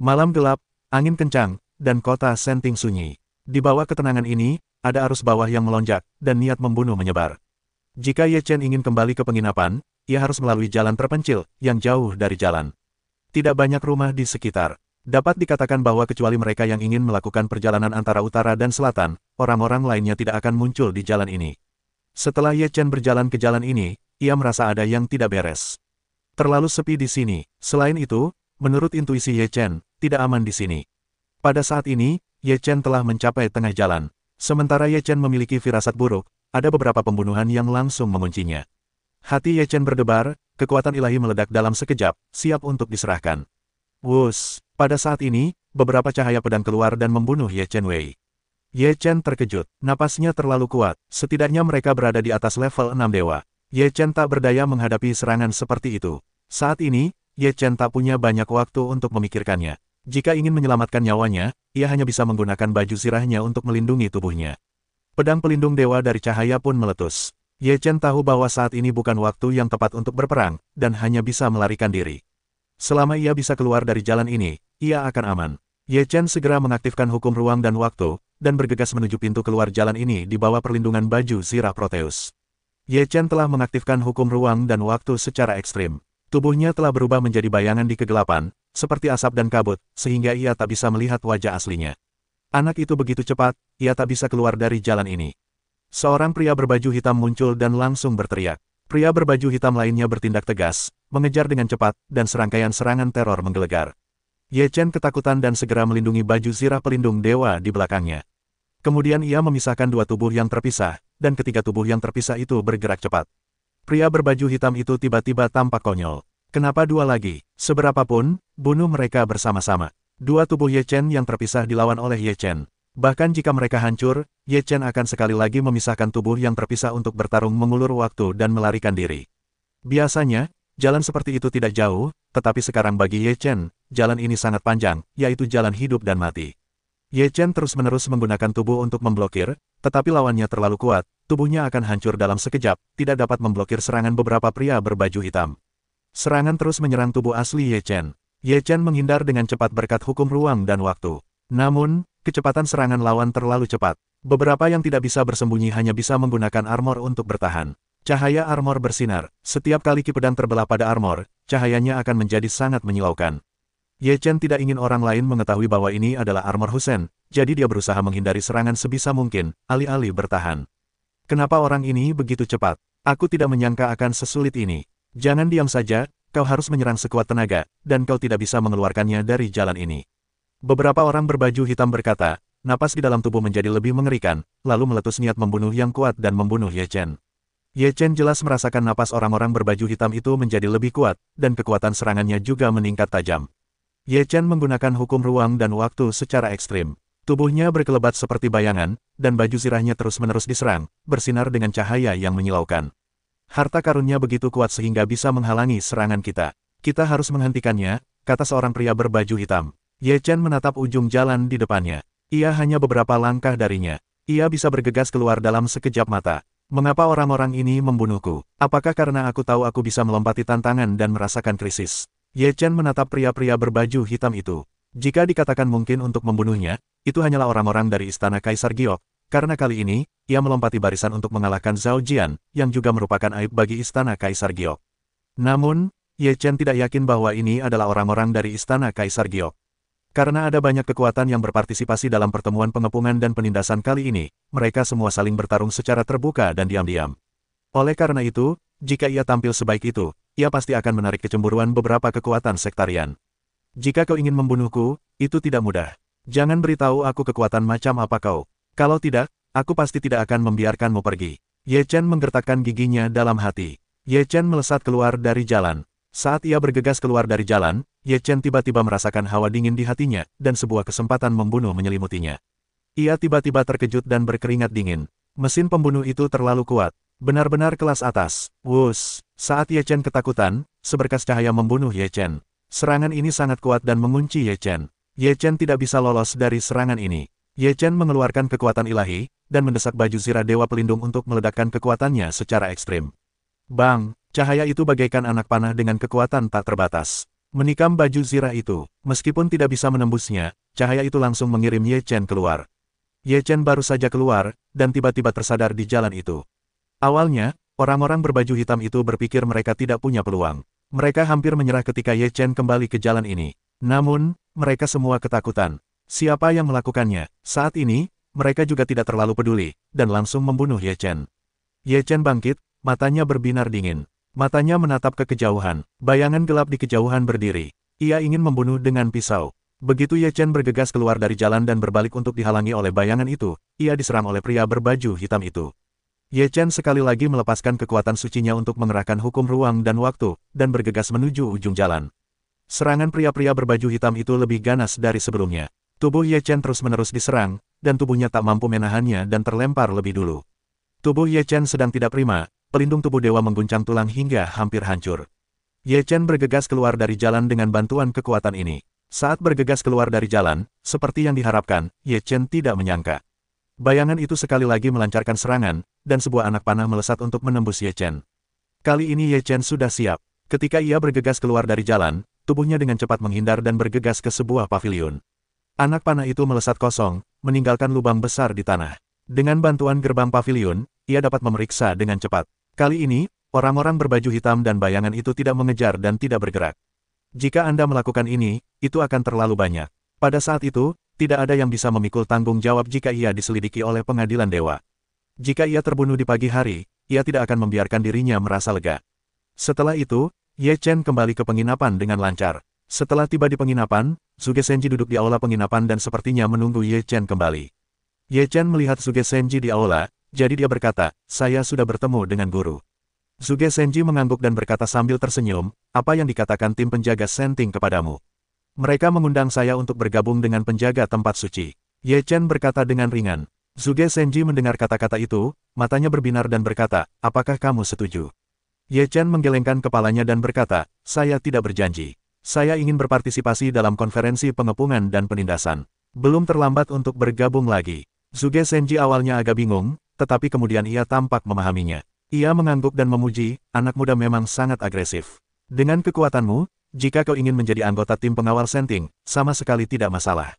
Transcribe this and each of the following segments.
Malam gelap, angin kencang, dan kota Senting sunyi. Di bawah ketenangan ini, ada arus bawah yang melonjak, dan niat membunuh menyebar. Jika Ye Chen ingin kembali ke penginapan, ia harus melalui jalan terpencil, yang jauh dari jalan. Tidak banyak rumah di sekitar. Dapat dikatakan bahwa kecuali mereka yang ingin melakukan perjalanan antara utara dan selatan, orang-orang lainnya tidak akan muncul di jalan ini. Setelah Ye Chen berjalan ke jalan ini, ia merasa ada yang tidak beres. Terlalu sepi di sini. Selain itu, menurut intuisi Ye Chen, tidak aman di sini. Pada saat ini, Ye Chen telah mencapai tengah jalan. Sementara Ye Chen memiliki firasat buruk, ada beberapa pembunuhan yang langsung menguncinya. Hati Ye Chen berdebar, kekuatan ilahi meledak dalam sekejap, siap untuk diserahkan. Wus, pada saat ini, beberapa cahaya pedang keluar dan membunuh Ye Chen Wei. Ye Chen terkejut, napasnya terlalu kuat, setidaknya mereka berada di atas level 6 dewa. Ye Chen tak berdaya menghadapi serangan seperti itu. Saat ini, Ye Chen tak punya banyak waktu untuk memikirkannya. Jika ingin menyelamatkan nyawanya, ia hanya bisa menggunakan baju zirahnya untuk melindungi tubuhnya. Pedang pelindung dewa dari cahaya pun meletus. Ye Chen tahu bahwa saat ini bukan waktu yang tepat untuk berperang, dan hanya bisa melarikan diri. Selama ia bisa keluar dari jalan ini, ia akan aman. Ye Chen segera mengaktifkan hukum ruang dan waktu, dan bergegas menuju pintu keluar jalan ini di bawah perlindungan baju zirah Proteus. Ye Chen telah mengaktifkan hukum ruang dan waktu secara ekstrim. Tubuhnya telah berubah menjadi bayangan di kegelapan, seperti asap dan kabut, sehingga ia tak bisa melihat wajah aslinya. Anak itu begitu cepat, ia tak bisa keluar dari jalan ini. Seorang pria berbaju hitam muncul dan langsung berteriak. Pria berbaju hitam lainnya bertindak tegas, mengejar dengan cepat, dan serangkaian serangan teror menggelegar. Ye Chen ketakutan dan segera melindungi baju zirah pelindung dewa di belakangnya. Kemudian ia memisahkan dua tubuh yang terpisah, dan ketiga tubuh yang terpisah itu bergerak cepat. Pria berbaju hitam itu tiba-tiba tampak konyol. Kenapa dua lagi? Seberapapun, bunuh mereka bersama-sama. Dua tubuh Ye Chen yang terpisah dilawan oleh Ye Chen. Bahkan jika mereka hancur, Ye Chen akan sekali lagi memisahkan tubuh yang terpisah untuk bertarung mengulur waktu dan melarikan diri. Biasanya, jalan seperti itu tidak jauh, tetapi sekarang bagi Ye Chen, jalan ini sangat panjang, yaitu jalan hidup dan mati. Ye Chen terus-menerus menggunakan tubuh untuk memblokir, tetapi lawannya terlalu kuat, tubuhnya akan hancur dalam sekejap, tidak dapat memblokir serangan beberapa pria berbaju hitam. Serangan terus menyerang tubuh asli Ye Chen. Ye Chen menghindar dengan cepat berkat hukum ruang dan waktu. Namun, kecepatan serangan lawan terlalu cepat. Beberapa yang tidak bisa bersembunyi hanya bisa menggunakan armor untuk bertahan. Cahaya armor bersinar. Setiap kali ki pedang terbelah pada armor, cahayanya akan menjadi sangat menyilaukan. Ye Chen tidak ingin orang lain mengetahui bahwa ini adalah armor Husen, jadi dia berusaha menghindari serangan sebisa mungkin, alih-alih bertahan. Kenapa orang ini begitu cepat? Aku tidak menyangka akan sesulit ini. Jangan diam saja, kau harus menyerang sekuat tenaga, dan kau tidak bisa mengeluarkannya dari jalan ini. Beberapa orang berbaju hitam berkata, napas di dalam tubuh menjadi lebih mengerikan, lalu meletus niat membunuh yang kuat dan membunuh Ye Chen. Ye Chen jelas merasakan napas orang-orang berbaju hitam itu menjadi lebih kuat, dan kekuatan serangannya juga meningkat tajam. Ye Chen menggunakan hukum ruang dan waktu secara ekstrim. Tubuhnya berkelebat seperti bayangan, dan baju zirahnya terus-menerus diserang, bersinar dengan cahaya yang menyilaukan. Harta karunnya begitu kuat sehingga bisa menghalangi serangan kita. Kita harus menghentikannya, kata seorang pria berbaju hitam. Ye Chen menatap ujung jalan di depannya. Ia hanya beberapa langkah darinya. Ia bisa bergegas keluar dalam sekejap mata. Mengapa orang-orang ini membunuhku? Apakah karena aku tahu aku bisa melompati tantangan dan merasakan krisis? Ye Chen menatap pria-pria berbaju hitam itu. Jika dikatakan mungkin untuk membunuhnya, itu hanyalah orang-orang dari istana Kaisar Giok. Karena kali ini, ia melompati barisan untuk mengalahkan Zhao Jian, yang juga merupakan aib bagi istana Kaisar Giok. Namun, Ye Chen tidak yakin bahwa ini adalah orang-orang dari istana Kaisar Giok. Karena ada banyak kekuatan yang berpartisipasi dalam pertemuan pengepungan dan penindasan kali ini, mereka semua saling bertarung secara terbuka dan diam-diam. Oleh karena itu, jika ia tampil sebaik itu, ia pasti akan menarik kecemburuan beberapa kekuatan sektarian. Jika kau ingin membunuhku, itu tidak mudah. Jangan beritahu aku kekuatan macam apa kau. Kalau tidak, aku pasti tidak akan membiarkanmu pergi. Ye Chen menggertakkan giginya dalam hati. Ye Chen melesat keluar dari jalan. Saat ia bergegas keluar dari jalan, Ye Chen tiba-tiba merasakan hawa dingin di hatinya, dan sebuah kesempatan membunuh menyelimutinya. Ia tiba-tiba terkejut dan berkeringat dingin. Mesin pembunuh itu terlalu kuat. Benar-benar kelas atas. Wus! Saat Ye Chen ketakutan, seberkas cahaya membunuh Ye Chen. Serangan ini sangat kuat dan mengunci Ye Chen. Ye Chen tidak bisa lolos dari serangan ini. Ye Chen mengeluarkan kekuatan ilahi, dan mendesak baju zirah dewa pelindung untuk meledakkan kekuatannya secara ekstrim. Bang! Cahaya itu bagaikan anak panah dengan kekuatan tak terbatas. Menikam baju zirah itu, meskipun tidak bisa menembusnya, cahaya itu langsung mengirim Ye Chen keluar. Ye Chen baru saja keluar, dan tiba-tiba tersadar di jalan itu. Awalnya, orang-orang berbaju hitam itu berpikir mereka tidak punya peluang. Mereka hampir menyerah ketika Ye Chen kembali ke jalan ini. Namun, mereka semua ketakutan. Siapa yang melakukannya? Saat ini, mereka juga tidak terlalu peduli, dan langsung membunuh Ye Chen. Ye Chen bangkit, matanya berbinar dingin. Matanya menatap ke kejauhan. Bayangan gelap di kejauhan berdiri. Ia ingin membunuh dengan pisau. Begitu Ye Chen bergegas keluar dari jalan dan berbalik untuk dihalangi oleh bayangan itu, ia diserang oleh pria berbaju hitam itu. Ye Chen sekali lagi melepaskan kekuatan sucinya untuk mengerahkan hukum ruang dan waktu, dan bergegas menuju ujung jalan. Serangan pria-pria berbaju hitam itu lebih ganas dari sebelumnya. Tubuh Ye Chen terus-menerus diserang, dan tubuhnya tak mampu menahannya dan terlempar lebih dulu. Tubuh Ye Chen sedang tidak prima. Pelindung tubuh dewa mengguncang tulang hingga hampir hancur. Ye Chen bergegas keluar dari jalan dengan bantuan kekuatan ini. Saat bergegas keluar dari jalan, seperti yang diharapkan, Ye Chen tidak menyangka. Bayangan itu sekali lagi melancarkan serangan, dan sebuah anak panah melesat untuk menembus Ye Chen. Kali ini Ye Chen sudah siap. Ketika ia bergegas keluar dari jalan, tubuhnya dengan cepat menghindar dan bergegas ke sebuah paviliun. Anak panah itu melesat kosong, meninggalkan lubang besar di tanah. Dengan bantuan gerbang paviliun, ia dapat memeriksa dengan cepat. Kali ini, orang-orang berbaju hitam dan bayangan itu tidak mengejar dan tidak bergerak. Jika Anda melakukan ini, itu akan terlalu banyak. Pada saat itu, tidak ada yang bisa memikul tanggung jawab jika ia diselidiki oleh pengadilan dewa. Jika ia terbunuh di pagi hari, ia tidak akan membiarkan dirinya merasa lega. Setelah itu, Ye Chen kembali ke penginapan dengan lancar. Setelah tiba di penginapan, Zhuge Senji duduk di aula penginapan dan sepertinya menunggu Ye Chen kembali. Ye Chen melihat Zhuge Senji di aula, jadi dia berkata, saya sudah bertemu dengan guru. Zhuge Senji mengangguk dan berkata sambil tersenyum, apa yang dikatakan tim penjaga Senting kepadamu? Mereka mengundang saya untuk bergabung dengan penjaga tempat suci. Ye Chen berkata dengan ringan. Zhuge Senji mendengar kata-kata itu, matanya berbinar dan berkata, apakah kamu setuju? Ye Chen menggelengkan kepalanya dan berkata, saya tidak berjanji. Saya ingin berpartisipasi dalam konferensi pengepungan dan penindasan. Belum terlambat untuk bergabung lagi. Zhuge Senji awalnya agak bingung, tetapi kemudian ia tampak memahaminya. Ia mengangguk dan memuji, anak muda memang sangat agresif. Dengan kekuatanmu, jika kau ingin menjadi anggota tim pengawal Senting, sama sekali tidak masalah.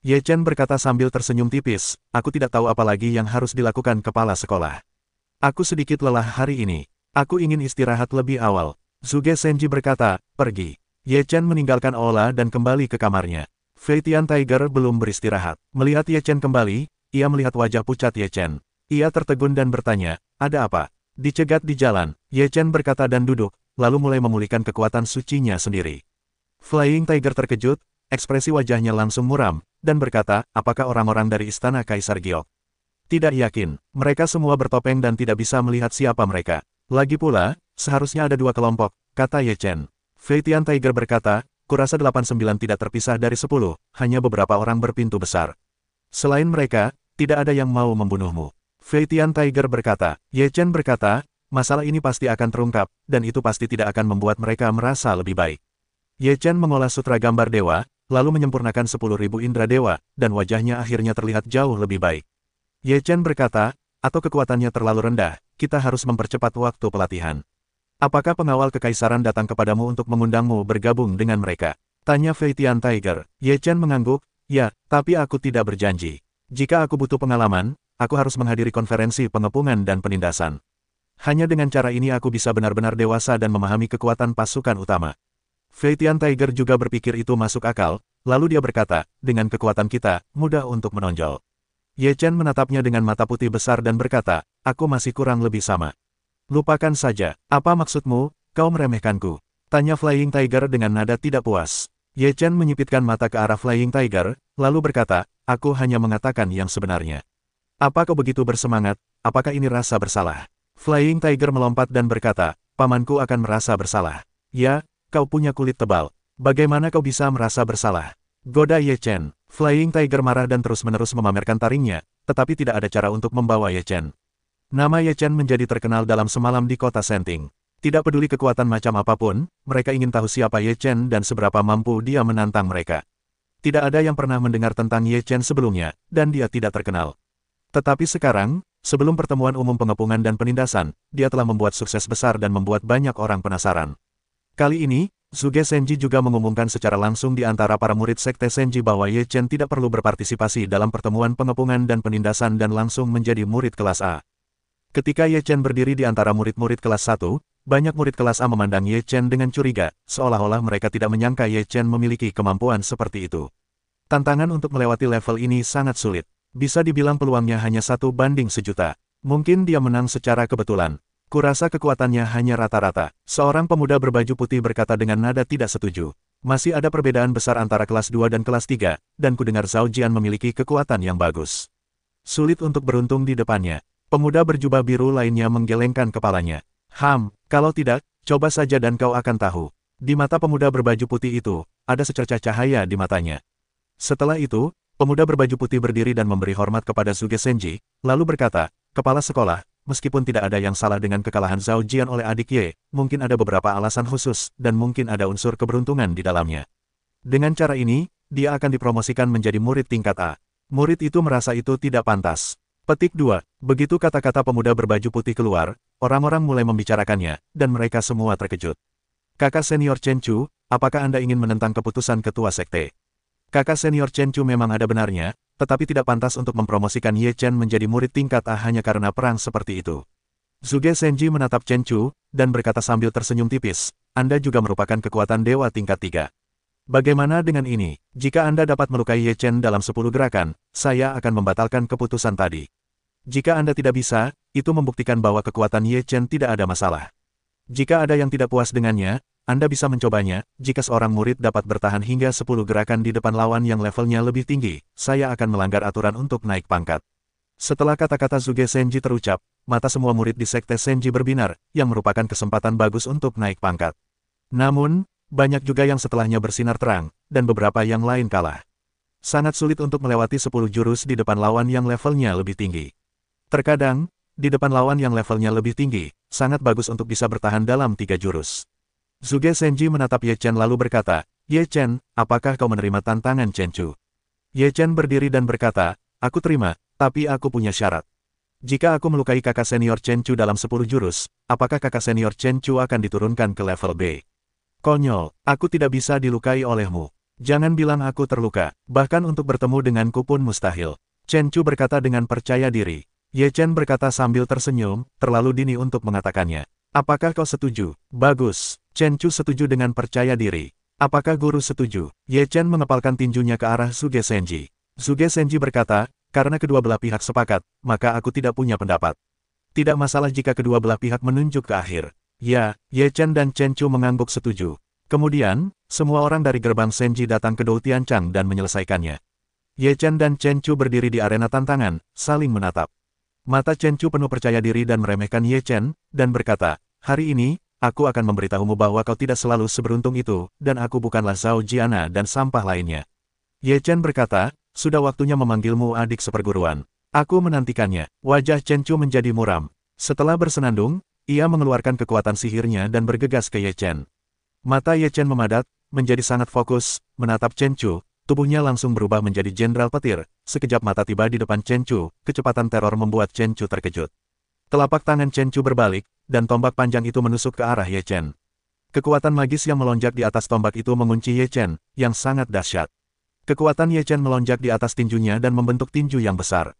Ye Chen berkata sambil tersenyum tipis, aku tidak tahu apa lagi yang harus dilakukan kepala sekolah. Aku sedikit lelah hari ini. Aku ingin istirahat lebih awal. Zhuge Senji berkata, pergi. Ye Chen meninggalkan aula dan kembali ke kamarnya. Fei Tian Tiger belum beristirahat. Melihat Ye Chen kembali, ia melihat wajah pucat Ye Chen. Ia tertegun dan bertanya, ada apa? Dicegat di jalan, Ye Chen berkata dan duduk, lalu mulai memulihkan kekuatan sucinya sendiri. Flying Tiger terkejut, ekspresi wajahnya langsung muram, dan berkata, apakah orang-orang dari istana Kaisar Giok? Tidak yakin, mereka semua bertopeng dan tidak bisa melihat siapa mereka. Lagi pula, seharusnya ada dua kelompok, kata Ye Chen. Fei Tian Tiger berkata, kurasa 89 tidak terpisah dari 10, hanya beberapa orang berpintu besar. Selain mereka, tidak ada yang mau membunuhmu. Fei Tian Tiger berkata, Ye Chen berkata, masalah ini pasti akan terungkap, dan itu pasti tidak akan membuat mereka merasa lebih baik. Ye Chen mengolah sutra gambar dewa, lalu menyempurnakan 10.000 indera dewa, dan wajahnya akhirnya terlihat jauh lebih baik. Ye Chen berkata, atau kekuatannya terlalu rendah, kita harus mempercepat waktu pelatihan. Apakah pengawal kekaisaran datang kepadamu untuk mengundangmu bergabung dengan mereka? Tanya Fei Tian Tiger. Ye Chen mengangguk, ya, tapi aku tidak berjanji. Jika aku butuh pengalaman, aku harus menghadiri konferensi pengepungan dan penindasan. Hanya dengan cara ini aku bisa benar-benar dewasa dan memahami kekuatan pasukan utama. Fei Tian Tiger juga berpikir itu masuk akal, lalu dia berkata, dengan kekuatan kita, mudah untuk menonjol. Ye Chen menatapnya dengan mata putih besar dan berkata, aku masih kurang lebih sama. Lupakan saja, apa maksudmu, kau meremehkanku? Tanya Flying Tiger dengan nada tidak puas. Ye Chen menyipitkan mata ke arah Flying Tiger, lalu berkata, aku hanya mengatakan yang sebenarnya. Apa kau begitu bersemangat, apakah ini rasa bersalah? Flying Tiger melompat dan berkata, pamanku akan merasa bersalah. Ya, kau punya kulit tebal. Bagaimana kau bisa merasa bersalah? Goda Ye Chen. Flying Tiger marah dan terus-menerus memamerkan taringnya, tetapi tidak ada cara untuk membawa Ye Chen. Nama Ye Chen menjadi terkenal dalam semalam di kota Senting. Tidak peduli kekuatan macam apapun, mereka ingin tahu siapa Ye Chen dan seberapa mampu dia menantang mereka. Tidak ada yang pernah mendengar tentang Ye Chen sebelumnya, dan dia tidak terkenal. Tetapi sekarang, sebelum pertemuan umum pengepungan dan penindasan, dia telah membuat sukses besar dan membuat banyak orang penasaran. Kali ini, Zhuge Senji juga mengumumkan secara langsung di antara para murid Sekte Senji bahwa Ye Chen tidak perlu berpartisipasi dalam pertemuan pengepungan dan penindasan dan langsung menjadi murid kelas A. Ketika Ye Chen berdiri di antara murid-murid kelas 1, banyak murid kelas A memandang Ye Chen dengan curiga, seolah-olah mereka tidak menyangka Ye Chen memiliki kemampuan seperti itu. Tantangan untuk melewati level ini sangat sulit. Bisa dibilang peluangnya hanya 1:1.000.000. Mungkin dia menang secara kebetulan. Kurasa kekuatannya hanya rata-rata. Seorang pemuda berbaju putih berkata dengan nada tidak setuju. Masih ada perbedaan besar antara kelas 2 dan kelas 3, dan kudengar Zhao Jian memiliki kekuatan yang bagus. Sulit untuk beruntung di depannya. Pemuda berjubah biru lainnya menggelengkan kepalanya. Kalau tidak, coba saja dan kau akan tahu. Di mata pemuda berbaju putih itu, ada secercah cahaya di matanya. Setelah itu, pemuda berbaju putih berdiri dan memberi hormat kepada Zhuge Senji, lalu berkata, Kepala sekolah, meskipun tidak ada yang salah dengan kekalahan Zhao Jian oleh adik Ye, mungkin ada beberapa alasan khusus, dan mungkin ada unsur keberuntungan di dalamnya. Dengan cara ini, dia akan dipromosikan menjadi murid tingkat A. Murid itu merasa itu tidak pantas. Petik 2. Begitu kata-kata pemuda berbaju putih keluar, orang-orang mulai membicarakannya, dan mereka semua terkejut. Kakak senior Chen Chu, apakah Anda ingin menentang keputusan ketua sekte? Kakak senior Chen Chu memang ada benarnya, tetapi tidak pantas untuk mempromosikan Ye Chen menjadi murid tingkat A hanya karena perang seperti itu. Zhuge Senji menatap Chen Chu, dan berkata sambil tersenyum tipis, Anda juga merupakan kekuatan dewa tingkat 3. Bagaimana dengan ini? Jika Anda dapat melukai Ye Chen dalam 10 gerakan, saya akan membatalkan keputusan tadi. Jika Anda tidak bisa, itu membuktikan bahwa kekuatan Ye Chen tidak ada masalah. Jika ada yang tidak puas dengannya, Anda bisa mencobanya. Jika seorang murid dapat bertahan hingga 10 gerakan di depan lawan yang levelnya lebih tinggi, saya akan melanggar aturan untuk naik pangkat. Setelah kata-kata Zhuge Senji terucap, mata semua murid di Sekte Senji berbinar, yang merupakan kesempatan bagus untuk naik pangkat. Namun, banyak juga yang setelahnya bersinar terang, dan beberapa yang lain kalah. Sangat sulit untuk melewati 10 jurus di depan lawan yang levelnya lebih tinggi. Terkadang, di depan lawan yang levelnya lebih tinggi, sangat bagus untuk bisa bertahan dalam 3 jurus. Zhuge Senji menatap Ye Chen lalu berkata, Ye Chen, apakah kau menerima tantangan Chen Chu? Ye Chen berdiri dan berkata, aku terima, tapi aku punya syarat. Jika aku melukai kakak senior Chen Chu dalam 10 jurus, apakah kakak senior Chen Chu akan diturunkan ke level B? Konyol, aku tidak bisa dilukai olehmu. Jangan bilang aku terluka, bahkan untuk bertemu denganku pun mustahil. Chen Chu berkata dengan percaya diri. Ye Chen berkata sambil tersenyum, terlalu dini untuk mengatakannya. Apakah kau setuju? Bagus. Chen Chu setuju dengan percaya diri. Apakah guru setuju? Ye Chen mengepalkan tinjunya ke arah Zhuge Senji. Zhuge Senji berkata, karena kedua belah pihak sepakat, maka aku tidak punya pendapat. Tidak masalah jika kedua belah pihak menunjuk ke akhir. Ya, Ye Chen dan Chen Chu mengangguk setuju. Kemudian, semua orang dari gerbang Senji datang ke Dou Tianchang dan menyelesaikannya. Ye Chen dan Chen Chu berdiri di arena tantangan, saling menatap. Mata Chen Chu penuh percaya diri dan meremehkan Ye Chen, dan berkata, hari ini, aku akan memberitahumu bahwa kau tidak selalu seberuntung itu, dan aku bukanlah Zhao Jiana dan sampah lainnya. Ye Chen berkata, sudah waktunya memanggilmu adik seperguruan. Aku menantikannya. Wajah Chen Chu menjadi muram. Setelah bersenandung, ia mengeluarkan kekuatan sihirnya dan bergegas ke Ye Chen. Mata Ye Chen memadat, menjadi sangat fokus, menatap Chen Chu. Tubuhnya langsung berubah menjadi jenderal petir. Sekejap mata tiba di depan Chen Chu, kecepatan teror membuat Chen Chu terkejut. Telapak tangan Chen Chu berbalik, dan tombak panjang itu menusuk ke arah Ye Chen. Kekuatan magis yang melonjak di atas tombak itu mengunci Ye Chen, yang sangat dahsyat. Kekuatan Ye Chen melonjak di atas tinjunya dan membentuk tinju yang besar.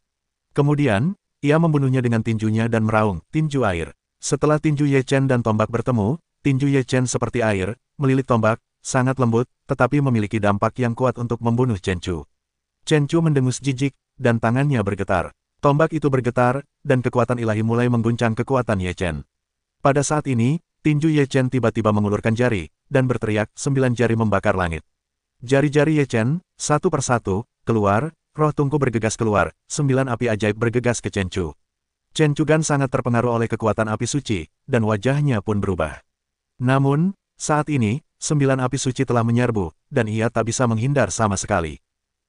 Kemudian, ia membunuhnya dengan tinjunya dan meraung, tinju air. Setelah tinju Ye Chen dan tombak bertemu, tinju Ye Chen seperti air, melilit tombak, sangat lembut, tetapi memiliki dampak yang kuat untuk membunuh Chen Chu. Chen Chu mendengus jijik, dan tangannya bergetar. Tombak itu bergetar, dan kekuatan ilahi mulai mengguncang kekuatan Ye Chen. Pada saat ini, tinju Ye Chen tiba-tiba mengulurkan jari, dan berteriak, 9 jari membakar langit. Jari-jari Ye Chen, satu persatu, keluar, roh tungku bergegas keluar, 9 api ajaib bergegas ke Chen Chu. Chen Chu Gan sangat terpengaruh oleh kekuatan api suci, dan wajahnya pun berubah. Namun, saat ini, 9 api suci telah menyerbu, dan ia tak bisa menghindar sama sekali.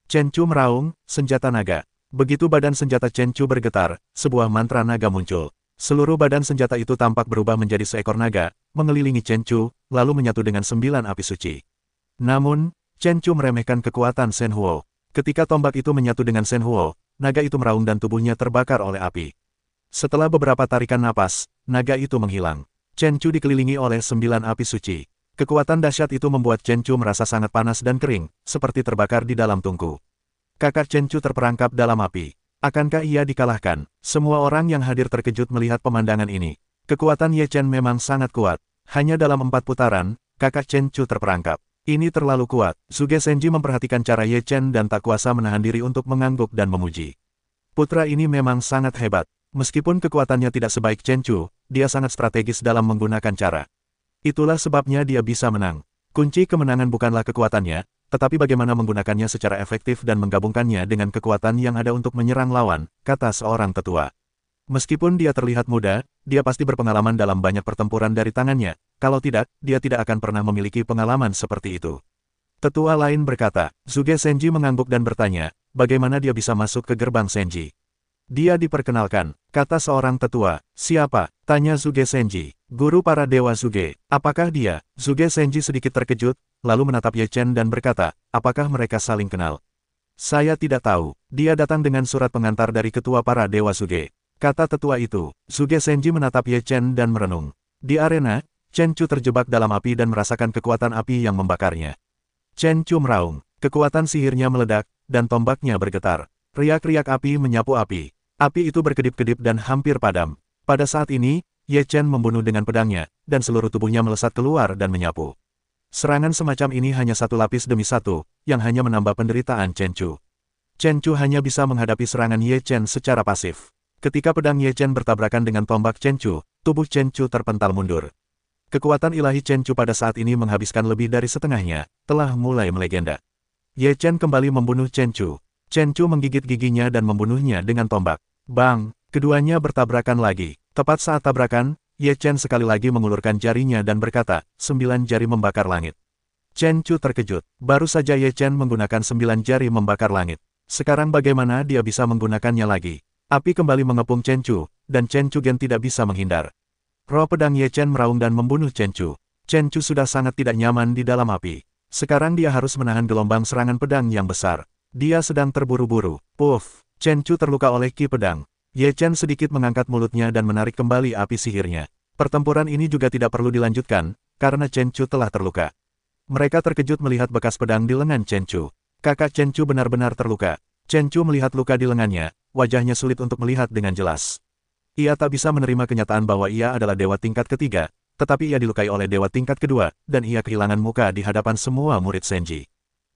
Chen Chu meraung, senjata naga. Begitu badan senjata Chen Chu bergetar, sebuah mantra naga muncul. Seluruh badan senjata itu tampak berubah menjadi seekor naga, mengelilingi Chen Chu, lalu menyatu dengan 9 api suci. Namun, Chen Chu meremehkan kekuatan Shen Huo. Ketika tombak itu menyatu dengan Shen Huo, naga itu meraung dan tubuhnya terbakar oleh api. Setelah beberapa tarikan napas, naga itu menghilang. Chen Chu dikelilingi oleh 9 api suci. Kekuatan dahsyat itu membuat Chen Chu merasa sangat panas dan kering, seperti terbakar di dalam tungku. Kakak Chen Chu terperangkap dalam api. Akankah ia dikalahkan? Semua orang yang hadir terkejut melihat pemandangan ini. Kekuatan Ye Chen memang sangat kuat. Hanya dalam 4 putaran, kakak Chen Chu terperangkap. Ini terlalu kuat. Zhuge Senji memperhatikan cara Ye Chen dan tak kuasa menahan diri untuk mengangguk dan memuji. Putra ini memang sangat hebat. Meskipun kekuatannya tidak sebaik Chen Chu, dia sangat strategis dalam menggunakan cara. Itulah sebabnya dia bisa menang. Kunci kemenangan bukanlah kekuatannya, tetapi bagaimana menggunakannya secara efektif dan menggabungkannya dengan kekuatan yang ada untuk menyerang lawan, kata seorang tetua. Meskipun dia terlihat muda, dia pasti berpengalaman dalam banyak pertempuran dari tangannya, kalau tidak, dia tidak akan pernah memiliki pengalaman seperti itu. Tetua lain berkata, Zhuge Senji mengangguk dan bertanya, bagaimana dia bisa masuk ke gerbang Senji? Dia diperkenalkan, kata seorang tetua. Siapa? Tanya Zhuge Senji. Guru para dewa Zhuge. Apakah dia? Zhuge Senji sedikit terkejut, lalu menatap Ye Chen dan berkata, apakah mereka saling kenal? Saya tidak tahu. Dia datang dengan surat pengantar dari ketua para dewa Zhuge. Kata tetua itu. Zhuge Senji menatap Ye Chen dan merenung. Di arena, Chen Chu terjebak dalam api dan merasakan kekuatan api yang membakarnya. Chen Chu meraung. Kekuatan sihirnya meledak, dan tombaknya bergetar. Riak-riak api menyapu api. Api itu berkedip-kedip dan hampir padam. Pada saat ini, Ye Chen membunuh dengan pedangnya, dan seluruh tubuhnya melesat keluar dan menyapu. Serangan semacam ini hanya satu lapis demi satu, yang hanya menambah penderitaan Chen Chu. Chen Chu hanya bisa menghadapi serangan Ye Chen secara pasif. Ketika pedang Ye Chen bertabrakan dengan tombak Chen Chu, tubuh Chen Chu terpental mundur. Kekuatan ilahi Chen Chu pada saat ini menghabiskan lebih dari setengahnya, telah mulai melegenda. Ye Chen kembali membunuh Chen Chu. Chen Chu menggigit giginya dan membunuhnya dengan tombak. Bang! Keduanya bertabrakan lagi. Tepat saat tabrakan, Ye Chen sekali lagi mengulurkan jarinya dan berkata, 9 jari membakar langit. Chen Chu terkejut. Baru saja Ye Chen menggunakan 9 jari membakar langit. Sekarang bagaimana dia bisa menggunakannya lagi? Api kembali mengepung Chen Chu, dan Chen Chu Gen tidak bisa menghindar. Roh pedang Ye Chen meraung dan membunuh Chen Chu. Chen Chu sudah sangat tidak nyaman di dalam api. Sekarang dia harus menahan gelombang serangan pedang yang besar. Dia sedang terburu-buru. Puff! Chen Chu terluka oleh ki pedang. Ye Chen sedikit mengangkat mulutnya dan menarik kembali api sihirnya. Pertempuran ini juga tidak perlu dilanjutkan, karena Chen Chu telah terluka. Mereka terkejut melihat bekas pedang di lengan Chen Chu. Kakak Chen Chu benar-benar terluka. Chen Chu melihat luka di lengannya, wajahnya sulit untuk melihat dengan jelas. Ia tak bisa menerima kenyataan bahwa ia adalah dewa tingkat ketiga, tetapi ia dilukai oleh dewa tingkat kedua, dan ia kehilangan muka di hadapan semua murid Senji.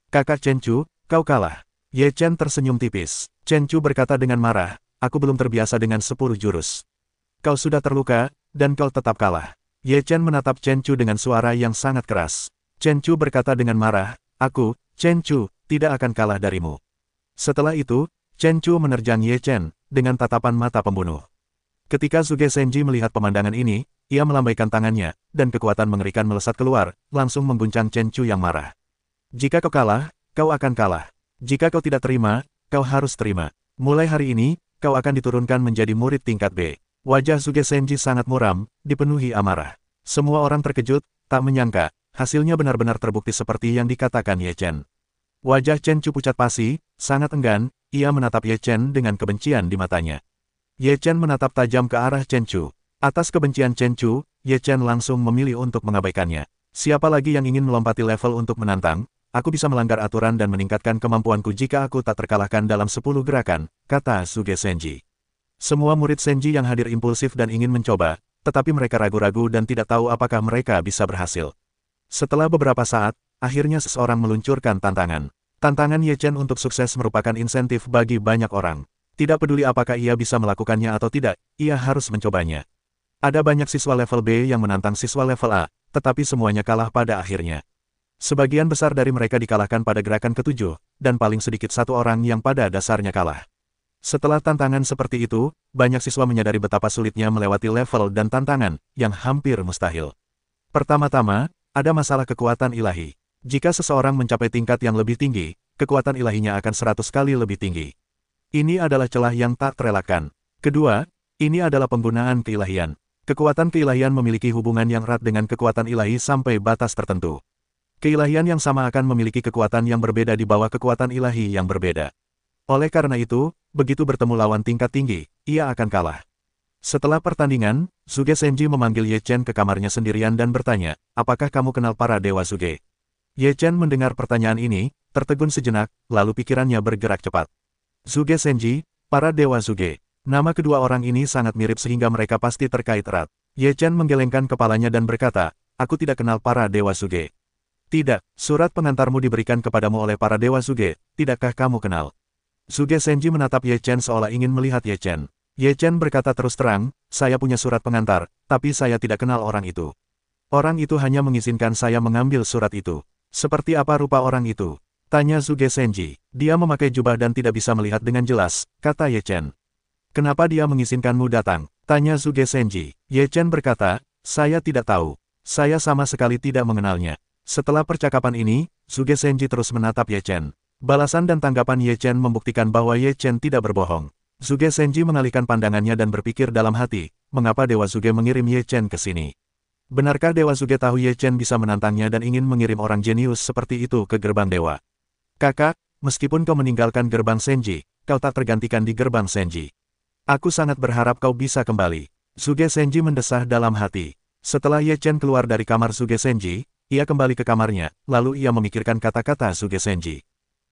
Kakak Chen Chu, kau kalah. Ye Chen tersenyum tipis. Chen Chu berkata dengan marah, aku belum terbiasa dengan 10 jurus. Kau sudah terluka, dan kau tetap kalah. Ye Chen menatap Chen Chu dengan suara yang sangat keras. Chen Chu berkata dengan marah, aku, Chen Chu, tidak akan kalah darimu. Setelah itu, Chen Chu menerjang Ye Chen, dengan tatapan mata pembunuh. Ketika Zhuge Senji melihat pemandangan ini, ia melambaikan tangannya, dan kekuatan mengerikan melesat keluar, langsung mengguncang Chen Chu yang marah. Jika kau kalah, kau akan kalah. Jika kau tidak terima, kau harus terima. Mulai hari ini, kau akan diturunkan menjadi murid tingkat B. Wajah Zhuge Senji sangat muram, dipenuhi amarah. Semua orang terkejut, tak menyangka, hasilnya benar-benar terbukti seperti yang dikatakan Ye Chen. Wajah Chen Chu pucat pasi, sangat enggan, ia menatap Ye Chen dengan kebencian di matanya. Ye Chen menatap tajam ke arah Chen Chu. Atas kebencian Chen Chu, Ye Chen langsung memilih untuk mengabaikannya. Siapa lagi yang ingin melompati level untuk menantang? Aku bisa melanggar aturan dan meningkatkan kemampuanku jika aku tak terkalahkan dalam 10 gerakan, kata Zhuge Senji. Semua murid Senji yang hadir impulsif dan ingin mencoba, tetapi mereka ragu-ragu dan tidak tahu apakah mereka bisa berhasil. Setelah beberapa saat, akhirnya seseorang meluncurkan tantangan. Tantangan Ye Chen untuk sukses merupakan insentif bagi banyak orang. Tidak peduli apakah ia bisa melakukannya atau tidak, ia harus mencobanya. Ada banyak siswa level B yang menantang siswa level A, tetapi semuanya kalah pada akhirnya. Sebagian besar dari mereka dikalahkan pada gerakan ke-7, dan paling sedikit satu orang yang pada dasarnya kalah. Setelah tantangan seperti itu, banyak siswa menyadari betapa sulitnya melewati level dan tantangan, yang hampir mustahil. Pertama-tama, ada masalah kekuatan ilahi. Jika seseorang mencapai tingkat yang lebih tinggi, kekuatan ilahinya akan 100 kali lebih tinggi. Ini adalah celah yang tak terelakkan. Kedua, ini adalah penggunaan keilahian. Kekuatan keilahian memiliki hubungan yang erat dengan kekuatan ilahi sampai batas tertentu. Keilahian yang sama akan memiliki kekuatan yang berbeda di bawah kekuatan ilahi yang berbeda. Oleh karena itu, begitu bertemu lawan tingkat tinggi, ia akan kalah. Setelah pertandingan, Suge Senji memanggil Ye Chen ke kamarnya sendirian dan bertanya, apakah kamu kenal para dewa Suge? Ye Chen mendengar pertanyaan ini, tertegun sejenak, lalu pikirannya bergerak cepat. Suge Senji, para dewa Suge. Nama kedua orang ini sangat mirip sehingga mereka pasti terkait erat. Ye Chen menggelengkan kepalanya dan berkata, aku tidak kenal para dewa Suge. Tidak, surat pengantarmu diberikan kepadamu oleh para dewa Suge, tidakkah kamu kenal? Suge Senji menatap Ye Chen seolah ingin melihat Ye Chen. Ye Chen berkata terus terang, saya punya surat pengantar, tapi saya tidak kenal orang itu. Orang itu hanya mengizinkan saya mengambil surat itu. Seperti apa rupa orang itu? Tanya Suge Senji. Dia memakai jubah dan tidak bisa melihat dengan jelas, kata Ye Chen. Kenapa dia mengizinkanmu datang? Tanya Suge Senji. Ye Chen berkata, saya tidak tahu. Saya sama sekali tidak mengenalnya. Setelah percakapan ini, Suge Senji terus menatap Ye Chen. Balasan dan tanggapan Ye Chen membuktikan bahwa Ye Chen tidak berbohong. Suge Senji mengalihkan pandangannya dan berpikir dalam hati, mengapa Dewa Suge mengirim Ye Chen ke sini? Benarkah Dewa Suge tahu Ye Chen bisa menantangnya dan ingin mengirim orang jenius seperti itu ke gerbang dewa? Kakak, meskipun kau meninggalkan gerbang Senji, kau tak tergantikan di gerbang Senji. Aku sangat berharap kau bisa kembali. Suge Senji mendesah dalam hati. Setelah Ye Chen keluar dari kamar Suge Senji, ia kembali ke kamarnya, lalu ia memikirkan kata-kata Suge Senji.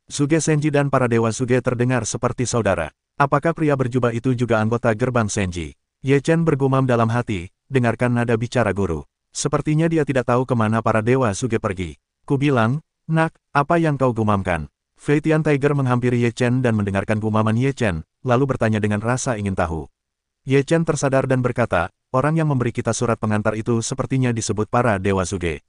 Suge Senji dan para dewa Suge terdengar seperti saudara. Apakah pria berjubah itu juga anggota gerbang Senji? Ye Chen bergumam dalam hati, dengarkan nada bicara guru. Sepertinya dia tidak tahu kemana para dewa Suge pergi. Ku bilang, nak, apa yang kau gumamkan? Fei Tian Tiger menghampiri Ye Chen dan mendengarkan gumaman Ye Chen, lalu bertanya dengan rasa ingin tahu. Ye Chen tersadar dan berkata, orang yang memberi kita surat pengantar itu sepertinya disebut para dewa Suge.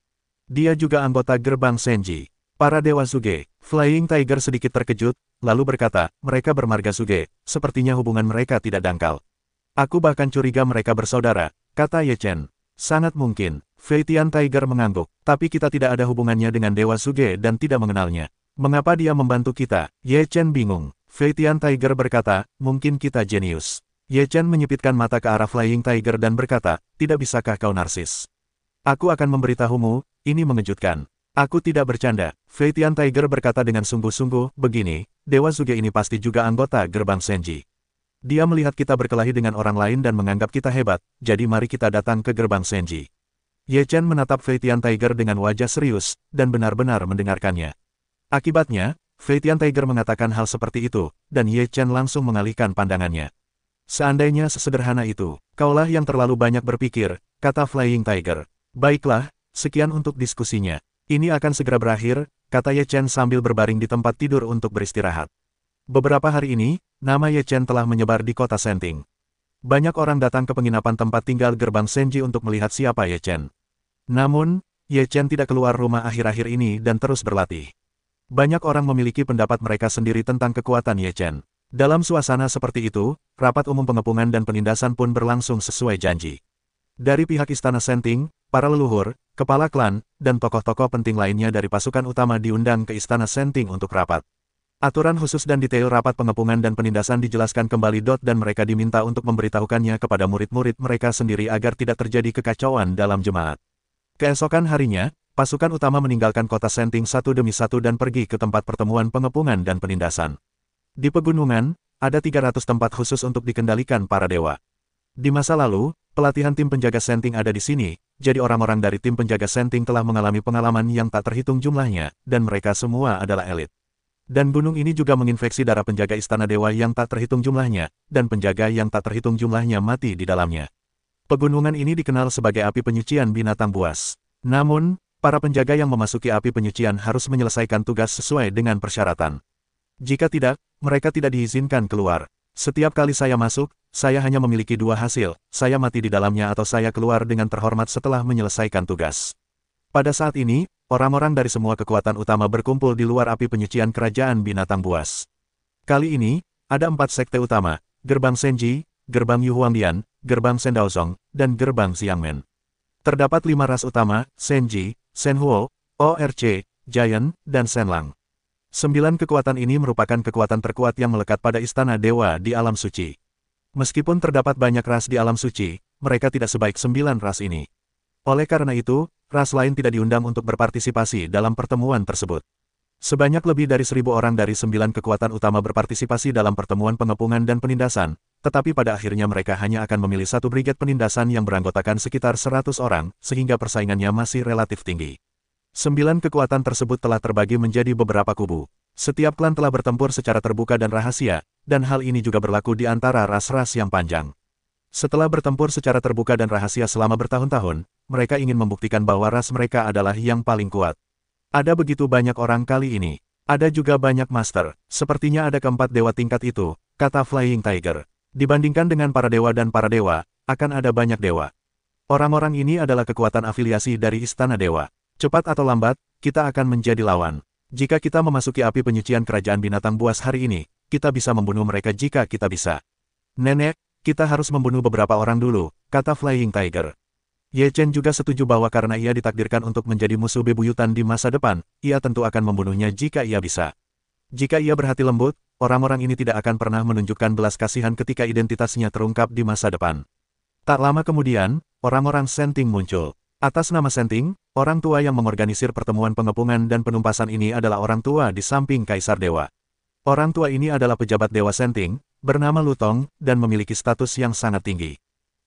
Dia juga anggota gerbang Senji. Para dewa Suge. Flying Tiger sedikit terkejut, lalu berkata, mereka bermarga Suge, sepertinya hubungan mereka tidak dangkal. Aku bahkan curiga mereka bersaudara, kata Ye Chen. Sangat mungkin. Fei Tian Tiger mengangguk, tapi kita tidak ada hubungannya dengan dewa Suge dan tidak mengenalnya. Mengapa dia membantu kita? Ye Chen bingung. Fei Tian Tiger berkata, mungkin kita jenius. Ye Chen menyipitkan mata ke arah Flying Tiger dan berkata, tidak bisakah kau narsis? Aku akan memberitahumu, ini mengejutkan. Aku tidak bercanda. Fei Tian Tiger berkata dengan sungguh-sungguh, begini, Dewa Suge ini pasti juga anggota gerbang Senji. Dia melihat kita berkelahi dengan orang lain dan menganggap kita hebat, jadi mari kita datang ke gerbang Senji. Ye Chen menatap Fei Tian Tiger dengan wajah serius, dan benar-benar mendengarkannya. Akibatnya, Fei Tian Tiger mengatakan hal seperti itu, dan Ye Chen langsung mengalihkan pandangannya. Seandainya sesederhana itu, kaulah yang terlalu banyak berpikir, kata Flying Tiger. Baiklah, sekian untuk diskusinya. Ini akan segera berakhir, kata Ye Chen sambil berbaring di tempat tidur untuk beristirahat. Beberapa hari ini, nama Ye Chen telah menyebar di kota Senting. Banyak orang datang ke penginapan tempat tinggal gerbang Senji untuk melihat siapa Ye Chen. Namun, Ye Chen tidak keluar rumah akhir-akhir ini dan terus berlatih. Banyak orang memiliki pendapat mereka sendiri tentang kekuatan Ye Chen. Dalam suasana seperti itu, rapat umum pengepungan dan penindasan pun berlangsung sesuai janji. Dari pihak Istana Senting, para leluhur, kepala klan, dan tokoh-tokoh penting lainnya dari pasukan utama diundang ke Istana Senting untuk rapat. Aturan khusus dan detail rapat pengepungan dan penindasan dijelaskan kembali dan mereka diminta untuk memberitahukannya kepada murid-murid mereka sendiri agar tidak terjadi kekacauan dalam jemaat. Keesokan harinya, pasukan utama meninggalkan kota Senting satu demi satu dan pergi ke tempat pertemuan pengepungan dan penindasan. Di pegunungan, ada 300 tempat khusus untuk dikendalikan para dewa. Di masa lalu, pelatihan tim penjaga Senting ada di sini, jadi orang-orang dari tim penjaga Senting telah mengalami pengalaman yang tak terhitung jumlahnya, dan mereka semua adalah elit. Dan gunung ini juga menginfeksi darah penjaga istana dewa yang tak terhitung jumlahnya, dan penjaga yang tak terhitung jumlahnya mati di dalamnya. Pegunungan ini dikenal sebagai api penyucian binatang buas. Namun, para penjaga yang memasuki api penyucian harus menyelesaikan tugas sesuai dengan persyaratan. Jika tidak, mereka tidak diizinkan keluar. Setiap kali saya masuk, saya hanya memiliki dua hasil, saya mati di dalamnya atau saya keluar dengan terhormat setelah menyelesaikan tugas. Pada saat ini, orang-orang dari semua kekuatan utama berkumpul di luar api penyucian kerajaan binatang buas. Kali ini, ada 4 sekte utama, gerbang Senji, gerbang Yuhuangdian, gerbang Sendaozong, dan gerbang Xiangmen. Terdapat 5 ras utama, Senji, Senhuo, ORC, Giant, dan Senlang. 9 kekuatan ini merupakan kekuatan terkuat yang melekat pada istana dewa di alam suci. Meskipun terdapat banyak ras di alam suci, mereka tidak sebaik 9 ras ini. Oleh karena itu, ras lain tidak diundang untuk berpartisipasi dalam pertemuan tersebut. Sebanyak lebih dari 1000 orang dari 9 kekuatan utama berpartisipasi dalam pertemuan pengepungan dan penindasan, tetapi pada akhirnya mereka hanya akan memilih satu brigade penindasan yang beranggotakan sekitar 100 orang, sehingga persaingannya masih relatif tinggi. 9 kekuatan tersebut telah terbagi menjadi beberapa kubu. Setiap klan telah bertempur secara terbuka dan rahasia, dan hal ini juga berlaku di antara ras-ras yang panjang. Setelah bertempur secara terbuka dan rahasia selama bertahun-tahun, mereka ingin membuktikan bahwa ras mereka adalah yang paling kuat. Ada begitu banyak orang kali ini. Ada juga banyak master. Sepertinya ada keempat dewa tingkat itu, kata Flying Tiger. Dibandingkan dengan para dewa dan para dewa, akan ada banyak dewa. Orang-orang ini adalah kekuatan afiliasi dari Istana Dewa. Cepat atau lambat, kita akan menjadi lawan. Jika kita memasuki api penyucian kerajaan binatang buas hari ini, kita bisa membunuh mereka jika kita bisa. Nenek, kita harus membunuh beberapa orang dulu, kata Flying Tiger. Ye Chen juga setuju bahwa karena ia ditakdirkan untuk menjadi musuh bebuyutan di masa depan, ia tentu akan membunuhnya jika ia bisa. Jika ia berhati lembut, orang-orang ini tidak akan pernah menunjukkan belas kasihan ketika identitasnya terungkap di masa depan. Tak lama kemudian, orang-orang Senting muncul. Atas nama Senting, orang tua yang mengorganisir pertemuan pengepungan dan penumpasan ini adalah orang tua di samping Kaisar Dewa. Orang tua ini adalah pejabat Dewa Senting, bernama Lutong, dan memiliki status yang sangat tinggi.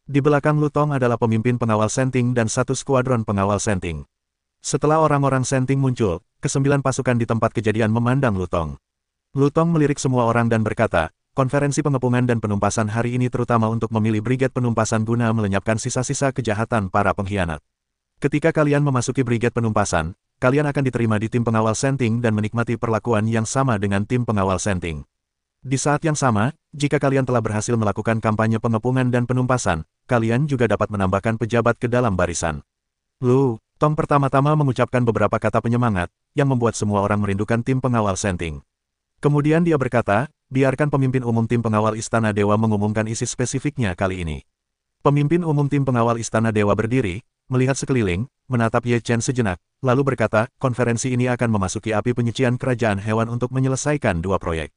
Di belakang Lutong adalah pemimpin pengawal Senting dan satu skuadron pengawal Senting. Setelah orang-orang Senting muncul, ke-9 pasukan di tempat kejadian memandang Lutong. Lutong melirik semua orang dan berkata, konferensi pengepungan dan penumpasan hari ini terutama untuk memilih brigade penumpasan guna melenyapkan sisa-sisa kejahatan para pengkhianat. Ketika kalian memasuki brigade penumpasan, kalian akan diterima di tim pengawal Senting dan menikmati perlakuan yang sama dengan tim pengawal Senting. Di saat yang sama, jika kalian telah berhasil melakukan kampanye pengepungan dan penumpasan, kalian juga dapat menambahkan pejabat ke dalam barisan. Tong pertama-tama mengucapkan beberapa kata penyemangat, yang membuat semua orang merindukan tim pengawal Senting. Kemudian dia berkata, biarkan pemimpin umum tim pengawal Istana Dewa mengumumkan isi spesifiknya kali ini. Pemimpin umum tim pengawal Istana Dewa berdiri, melihat sekeliling, menatap Ye Chen sejenak, lalu berkata, konferensi ini akan memasuki api penyucian kerajaan hewan untuk menyelesaikan 2 proyek.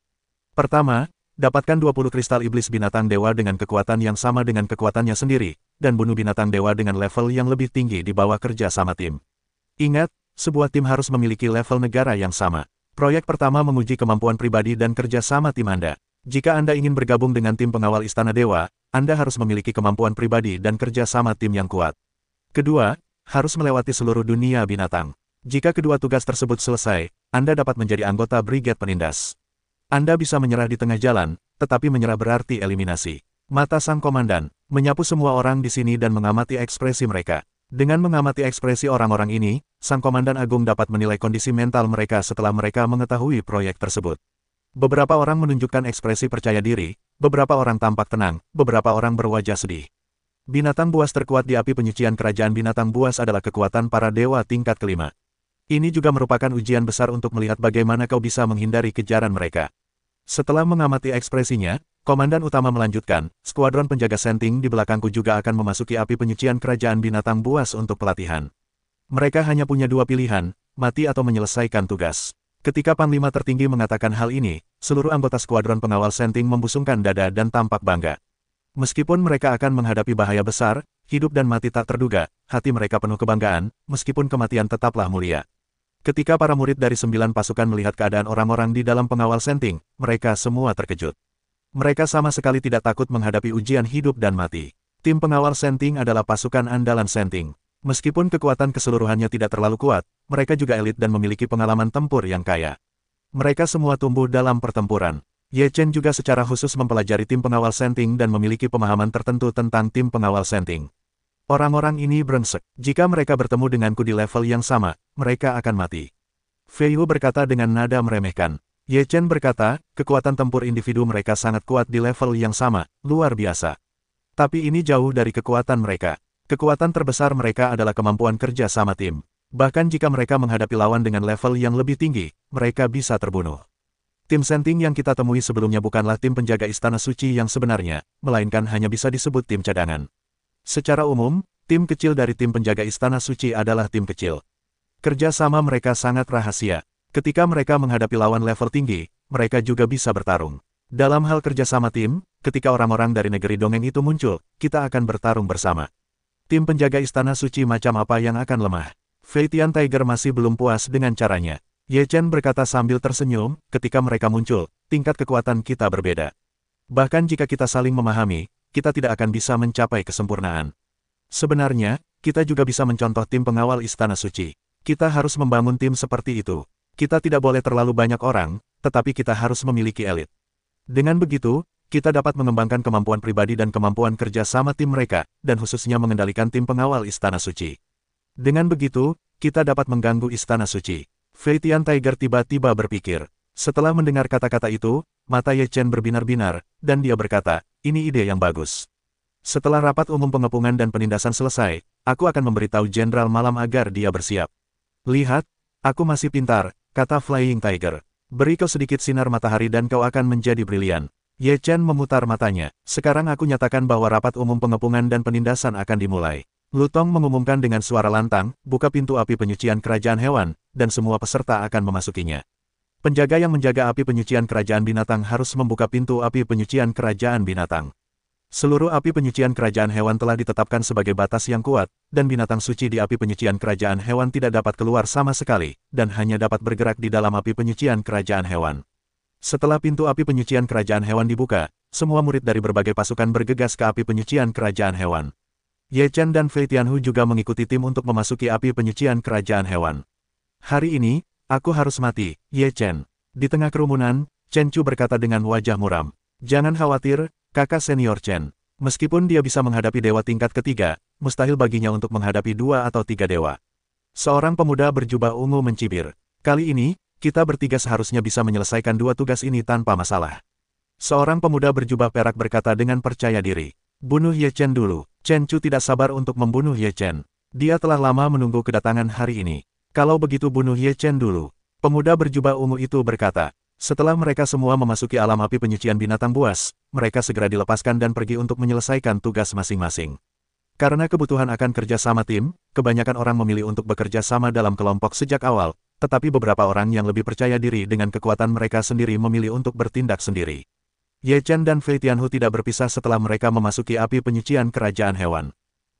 Pertama, dapatkan 20 kristal iblis binatang dewa dengan kekuatan yang sama dengan kekuatannya sendiri, dan bunuh binatang dewa dengan level yang lebih tinggi di bawah kerja sama tim. Ingat, sebuah tim harus memiliki level negara yang sama. Proyek pertama menguji kemampuan pribadi dan kerja sama tim Anda. Jika Anda ingin bergabung dengan tim pengawal Istana Dewa, Anda harus memiliki kemampuan pribadi dan kerja sama tim yang kuat. Kedua, harus melewati seluruh dunia binatang. Jika kedua tugas tersebut selesai, Anda dapat menjadi anggota Brigade Penindas. Anda bisa menyerah di tengah jalan, tetapi menyerah berarti eliminasi. Mata sang komandan, menyapu semua orang di sini dan mengamati ekspresi mereka. Dengan mengamati ekspresi orang-orang ini, sang komandan agung dapat menilai kondisi mental mereka setelah mereka mengetahui proyek tersebut. Beberapa orang menunjukkan ekspresi percaya diri, beberapa orang tampak tenang, beberapa orang berwajah sedih. Binatang buas terkuat di api penyucian kerajaan binatang buas adalah kekuatan para dewa tingkat kelima. Ini juga merupakan ujian besar untuk melihat bagaimana kau bisa menghindari kejaran mereka. Setelah mengamati ekspresinya, komandan utama melanjutkan, skuadron penjaga Senting di belakangku juga akan memasuki api penyucian kerajaan binatang buas untuk pelatihan. Mereka hanya punya 2 pilihan, mati atau menyelesaikan tugas. Ketika Panglima tertinggi mengatakan hal ini, seluruh anggota skuadron pengawal Senting membusungkan dada dan tampak bangga. Meskipun mereka akan menghadapi bahaya besar, hidup dan mati tak terduga, hati mereka penuh kebanggaan, meskipun kematian tetaplah mulia. Ketika para murid dari 9 pasukan melihat keadaan orang-orang di dalam pengawal Senting, mereka semua terkejut. Mereka sama sekali tidak takut menghadapi ujian hidup dan mati. Tim pengawal Senting adalah pasukan andalan Senting. Meskipun kekuatan keseluruhannya tidak terlalu kuat, mereka juga elit dan memiliki pengalaman tempur yang kaya. Mereka semua tumbuh dalam pertempuran. Ye Chen juga secara khusus mempelajari tim pengawal Senting dan memiliki pemahaman tertentu tentang tim pengawal Senting. Orang-orang ini brengsek. Jika mereka bertemu denganku di level yang sama, mereka akan mati. Fei Yu berkata dengan nada meremehkan. Ye Chen berkata, kekuatan tempur individu mereka sangat kuat di level yang sama, luar biasa. Tapi ini jauh dari kekuatan mereka. Kekuatan terbesar mereka adalah kemampuan kerja sama tim. Bahkan jika mereka menghadapi lawan dengan level yang lebih tinggi, mereka bisa terbunuh. Tim Senting yang kita temui sebelumnya bukanlah tim penjaga Istana Suci yang sebenarnya, melainkan hanya bisa disebut tim cadangan. Secara umum, tim kecil dari tim penjaga Istana Suci adalah tim kecil. Kerja sama mereka sangat rahasia. Ketika mereka menghadapi lawan level tinggi, mereka juga bisa bertarung. Dalam hal kerja sama tim, ketika orang-orang dari negeri dongeng itu muncul, kita akan bertarung bersama. Tim penjaga Istana Suci macam apa yang akan lemah? Flying Tiger masih belum puas dengan caranya. Ye Chen berkata sambil tersenyum, ketika mereka muncul, tingkat kekuatan kita berbeda. Bahkan jika kita saling memahami, kita tidak akan bisa mencapai kesempurnaan. Sebenarnya, kita juga bisa mencontoh tim pengawal Istana Suci. Kita harus membangun tim seperti itu. Kita tidak boleh terlalu banyak orang, tetapi kita harus memiliki elit. Dengan begitu, kita dapat mengembangkan kemampuan pribadi dan kemampuan kerja sama tim mereka, dan khususnya mengendalikan tim pengawal Istana Suci. Dengan begitu, kita dapat mengganggu Istana Suci. Fei Tian Tiger tiba-tiba berpikir. Setelah mendengar kata-kata itu, mata Ye Chen berbinar-binar, dan dia berkata, ini ide yang bagus. Setelah rapat umum pengepungan dan penindasan selesai, aku akan memberitahu Jenderal Malam agar dia bersiap. Lihat, aku masih pintar, kata Flying Tiger. Beri kau sedikit sinar matahari dan kau akan menjadi brilian. Ye Chen memutar matanya. Sekarang aku nyatakan bahwa rapat umum pengepungan dan penindasan akan dimulai. Lu Tong mengumumkan dengan suara lantang, buka pintu api penyucian kerajaan hewan, dan semua peserta akan memasukinya. Penjaga yang menjaga api penyucian kerajaan binatang harus membuka pintu api penyucian kerajaan binatang. Seluruh api penyucian kerajaan hewan telah ditetapkan sebagai batas yang kuat, dan binatang suci di api penyucian kerajaan hewan tidak dapat keluar sama sekali, dan hanya dapat bergerak di dalam api penyucian kerajaan hewan. Setelah pintu api penyucian kerajaan hewan dibuka, semua murid dari berbagai pasukan bergegas ke api penyucian kerajaan hewan. Ye Chen dan Fei Tianhu juga mengikuti tim untuk memasuki api penyucian kerajaan hewan. Hari ini, aku harus mati, Ye Chen. Di tengah kerumunan, Chen Chu berkata dengan wajah muram. Jangan khawatir, kakak senior Chen. Meskipun dia bisa menghadapi dewa tingkat ketiga, mustahil baginya untuk menghadapi 2 atau 3 dewa. Seorang pemuda berjubah ungu mencibir. Kali ini, kita bertiga seharusnya bisa menyelesaikan 2 tugas ini tanpa masalah. Seorang pemuda berjubah perak berkata dengan percaya diri. Bunuh Ye Chen dulu. Chen Chu tidak sabar untuk membunuh Ye Chen. Dia telah lama menunggu kedatangan hari ini. Kalau begitu bunuh Ye Chen dulu. Pemuda berjubah ungu itu berkata. Setelah mereka semua memasuki alam api penyucian binatang buas, mereka segera dilepaskan dan pergi untuk menyelesaikan tugas masing-masing. Karena kebutuhan akan kerja sama tim, kebanyakan orang memilih untuk bekerja sama dalam kelompok sejak awal, tetapi beberapa orang yang lebih percaya diri dengan kekuatan mereka sendiri memilih untuk bertindak sendiri. Ye Chen dan Fei Tianhu tidak berpisah setelah mereka memasuki api penyucian kerajaan hewan.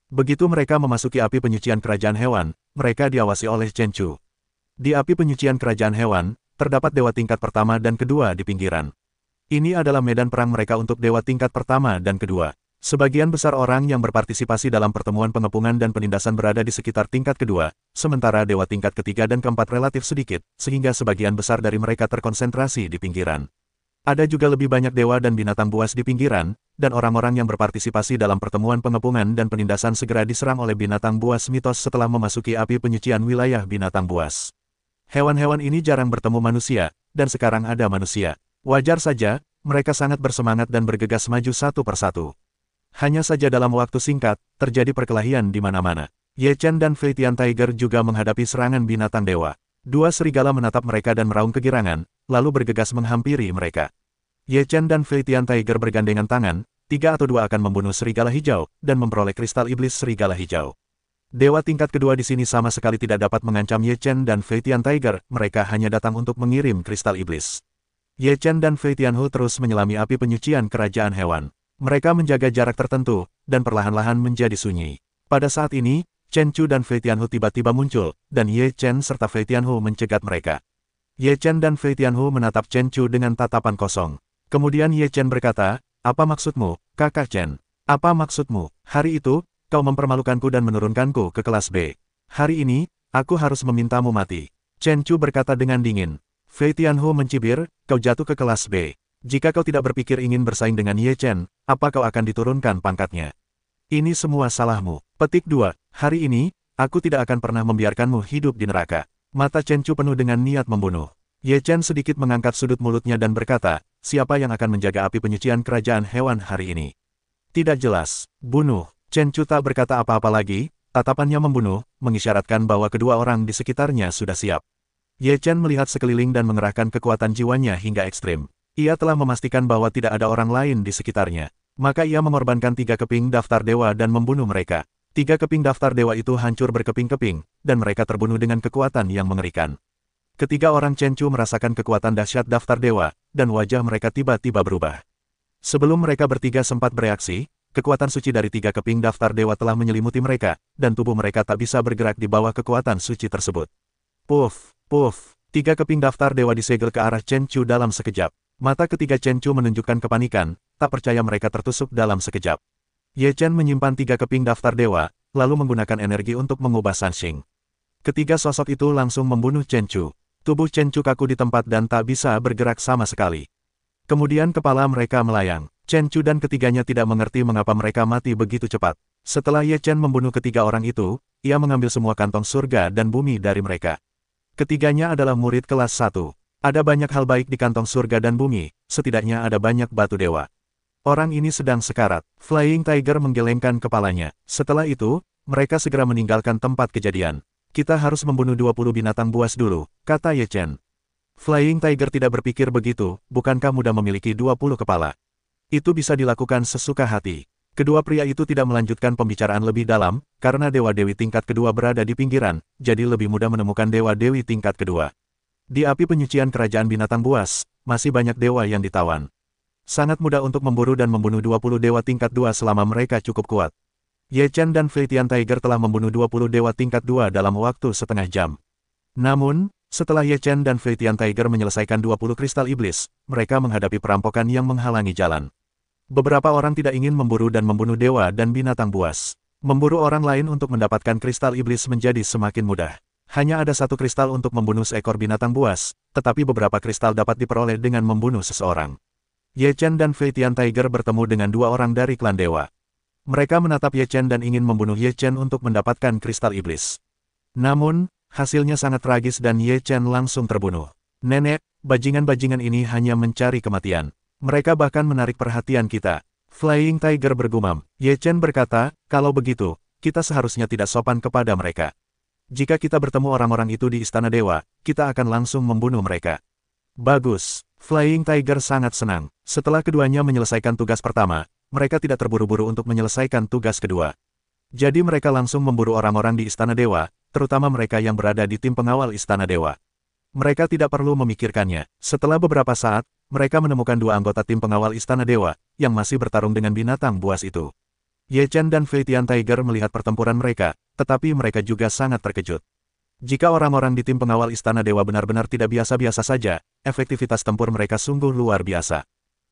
Begitu mereka memasuki api penyucian kerajaan hewan, mereka diawasi oleh Chen Chu. Di api penyucian kerajaan hewan, terdapat dewa tingkat pertama dan kedua di pinggiran. Ini adalah medan perang mereka untuk dewa tingkat pertama dan kedua. Sebagian besar orang yang berpartisipasi dalam pertemuan pengepungan dan penindasan berada di sekitar tingkat kedua, sementara dewa tingkat ketiga dan keempat relatif sedikit, sehingga sebagian besar dari mereka terkonsentrasi di pinggiran. Ada juga lebih banyak dewa dan binatang buas di pinggiran, dan orang-orang yang berpartisipasi dalam pertemuan pengepungan dan penindasan segera diserang oleh binatang buas mitos setelah memasuki api penyucian wilayah binatang buas. Hewan-hewan ini jarang bertemu manusia, dan sekarang ada manusia. Wajar saja, mereka sangat bersemangat dan bergegas maju satu persatu. Hanya saja dalam waktu singkat, terjadi perkelahian di mana-mana. Ye Chen dan Fei Tian Tiger juga menghadapi serangan binatang dewa. 2 serigala menatap mereka dan meraung kegirangan, lalu bergegas menghampiri mereka. Ye Chen dan Fei Tian Tiger bergandengan tangan, 3 atau 2 akan membunuh serigala hijau, dan memperoleh kristal iblis serigala hijau. Dewa tingkat kedua di sini sama sekali tidak dapat mengancam Ye Chen dan Fei Tian Tiger, mereka hanya datang untuk mengirim kristal iblis. Ye Chen dan Fei Tianhu terus menyelami api penyucian kerajaan hewan. Mereka menjaga jarak tertentu, dan perlahan-lahan menjadi sunyi. Pada saat ini, Chen Chu dan Fei Tianhu tiba-tiba muncul, dan Ye Chen serta Fei Tianhu mencegat mereka. Ye Chen dan Fei Tianhu menatap Chen Chu dengan tatapan kosong. Kemudian Ye Chen berkata, apa maksudmu, kakak Chen? Apa maksudmu? Hari itu, kau mempermalukanku dan menurunkanku ke kelas B. Hari ini, aku harus memintamu mati. Chen Chu berkata dengan dingin. Fei Tianhu mencibir, kau jatuh ke kelas B. Jika kau tidak berpikir ingin bersaing dengan Ye Chen, apa kau akan diturunkan pangkatnya? Ini semua salahmu. Petik 2. Hari ini, aku tidak akan pernah membiarkanmu hidup di neraka. Mata Chen Chu penuh dengan niat membunuh. Ye Chen sedikit mengangkat sudut mulutnya dan berkata, siapa yang akan menjaga api penyucian kerajaan hewan hari ini? Tidak jelas. Bunuh. Chen Chu tak berkata apa-apa lagi, tatapannya membunuh, mengisyaratkan bahwa kedua orang di sekitarnya sudah siap. Ye Chen melihat sekeliling dan mengerahkan kekuatan jiwanya hingga ekstrim. Ia telah memastikan bahwa tidak ada orang lain di sekitarnya. Maka ia mengorbankan 3 keping daftar dewa dan membunuh mereka. 3 keping daftar dewa itu hancur berkeping-keping, dan mereka terbunuh dengan kekuatan yang mengerikan. Ketiga orang Chen Chu merasakan kekuatan dahsyat daftar dewa, dan wajah mereka tiba-tiba berubah. Sebelum mereka bertiga sempat bereaksi, kekuatan suci dari 3 keping daftar dewa telah menyelimuti mereka, dan tubuh mereka tak bisa bergerak di bawah kekuatan suci tersebut. Puff, puff, 3 keping daftar dewa disegel ke arah Chen Chu dalam sekejap. Mata ketiga Chen Chu menunjukkan kepanikan, tak percaya mereka tertusuk dalam sekejap. Ye Chen menyimpan 3 keping daftar dewa, lalu menggunakan energi untuk mengubah Sanxing. Ketiga sosok itu langsung membunuh Chen Chu. Tubuh Chen Chu kaku di tempat dan tak bisa bergerak sama sekali. Kemudian kepala mereka melayang. Chen Chu dan ketiganya tidak mengerti mengapa mereka mati begitu cepat. Setelah Ye Chen membunuh ketiga orang itu, ia mengambil semua kantong surga dan bumi dari mereka. Ketiganya adalah murid kelas 1. Ada banyak hal baik di kantong surga dan bumi, setidaknya ada banyak batu dewa. Orang ini sedang sekarat. Flying Tiger menggelengkan kepalanya. Setelah itu, mereka segera meninggalkan tempat kejadian. Kita harus membunuh 20 binatang buas dulu, kata Ye Chen. Flying Tiger tidak berpikir begitu, bukankah mudah memiliki 20 kepala? Itu bisa dilakukan sesuka hati. Kedua pria itu tidak melanjutkan pembicaraan lebih dalam, karena dewa-dewi tingkat kedua berada di pinggiran, jadi lebih mudah menemukan dewa-dewi tingkat kedua. Di api penyucian kerajaan binatang buas, masih banyak dewa yang ditawan. Sangat mudah untuk memburu dan membunuh 20 dewa tingkat 2 selama mereka cukup kuat. Ye Chen dan Flying Tiger telah membunuh 20 dewa tingkat 2 dalam waktu setengah jam. Namun, setelah Ye Chen dan Flying Tiger menyelesaikan 20 kristal iblis, mereka menghadapi perampokan yang menghalangi jalan. Beberapa orang tidak ingin memburu dan membunuh dewa dan binatang buas. Memburu orang lain untuk mendapatkan kristal iblis menjadi semakin mudah. Hanya ada 1 kristal untuk membunuh seekor binatang buas, tetapi beberapa kristal dapat diperoleh dengan membunuh seseorang. Ye Chen dan Flying Tiger bertemu dengan 2 orang dari klan dewa. Mereka menatap Ye Chen dan ingin membunuh Ye Chen untuk mendapatkan kristal iblis. Namun, hasilnya sangat tragis dan Ye Chen langsung terbunuh. Nenek, bajingan-bajingan ini hanya mencari kematian. Mereka bahkan menarik perhatian kita. Flying Tiger bergumam. Ye Chen berkata, kalau begitu, kita seharusnya tidak sopan kepada mereka. Jika kita bertemu orang-orang itu di Istana Dewa, kita akan langsung membunuh mereka. Bagus. Flying Tiger sangat senang. Setelah keduanya menyelesaikan tugas pertama, mereka tidak terburu-buru untuk menyelesaikan tugas kedua. Jadi mereka langsung memburu orang-orang di Istana Dewa, terutama mereka yang berada di tim pengawal Istana Dewa. Mereka tidak perlu memikirkannya. Setelah beberapa saat, mereka menemukan 2 anggota tim pengawal Istana Dewa, yang masih bertarung dengan binatang buas itu. Ye Chen dan Flying Tiger melihat pertempuran mereka, tetapi mereka juga sangat terkejut. Jika orang-orang di tim pengawal Istana Dewa benar-benar tidak biasa-biasa saja, efektivitas tempur mereka sungguh luar biasa.